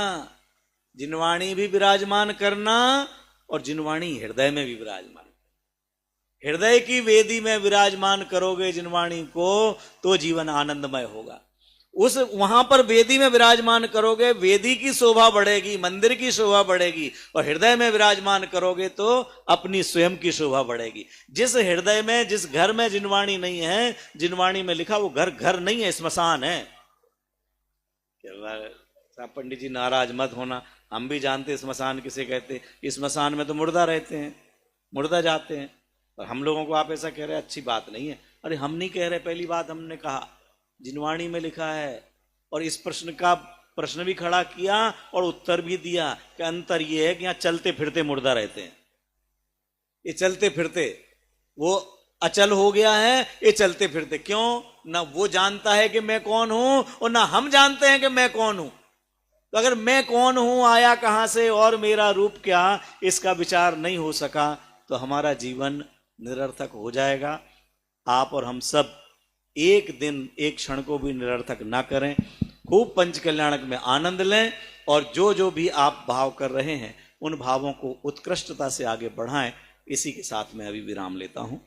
जिनवाणी भी विराजमान करना, और जिनवाणी हृदय में भी विराजमान। हृदय की वेदी में विराजमान करोगे जिनवाणी को, तो जीवन आनंदमय होगा। उस वहां पर वेदी में विराजमान करोगे, वेदी की शोभा बढ़ेगी, मंदिर की शोभा बढ़ेगी, और हृदय में विराजमान करोगे तो अपनी स्वयं की शोभा बढ़ेगी। जिस हृदय में, जिस घर में जिनवाणी नहीं है, जिनवाणी में लिखा वो घर घर नहीं है, श्मशान है। पंडित जी नाराज मत होना, हम भी जानते श्मशान किसे कहते। श्मशान में तो मुर्दा रहते हैं, मुर्दा जाते हैं, और हम लोगों को आप ऐसा कह रहे हैं, अच्छी बात नहीं है। अरे हम नहीं कह रहे, पहली बात हमने कहा जिनवाणी में लिखा है, और इस प्रश्न भी खड़ा किया और उत्तर भी दिया कि अंतर ये है कि यहाँ चलते फिरते मुर्दा रहते हैं। ये चलते फिरते, वो अचल हो गया है, ये चलते फिरते। क्यों? ना वो जानता है कि मैं कौन हूं, और ना हम जानते हैं कि मैं कौन हूं। तो अगर मैं कौन हूं, आया कहां से और मेरा रूप क्या, इसका विचार नहीं हो सका तो हमारा जीवन निरर्थक हो जाएगा। आप और हम सब एक दिन, एक क्षण को भी निरर्थक ना करें, खूब पंच कल्याणक में आनंद लें, और जो जो भी आप भाव कर रहे हैं उन भावों को उत्कृष्टता से आगे बढ़ाएं। इसी के साथ मैं अभी विराम लेता हूं।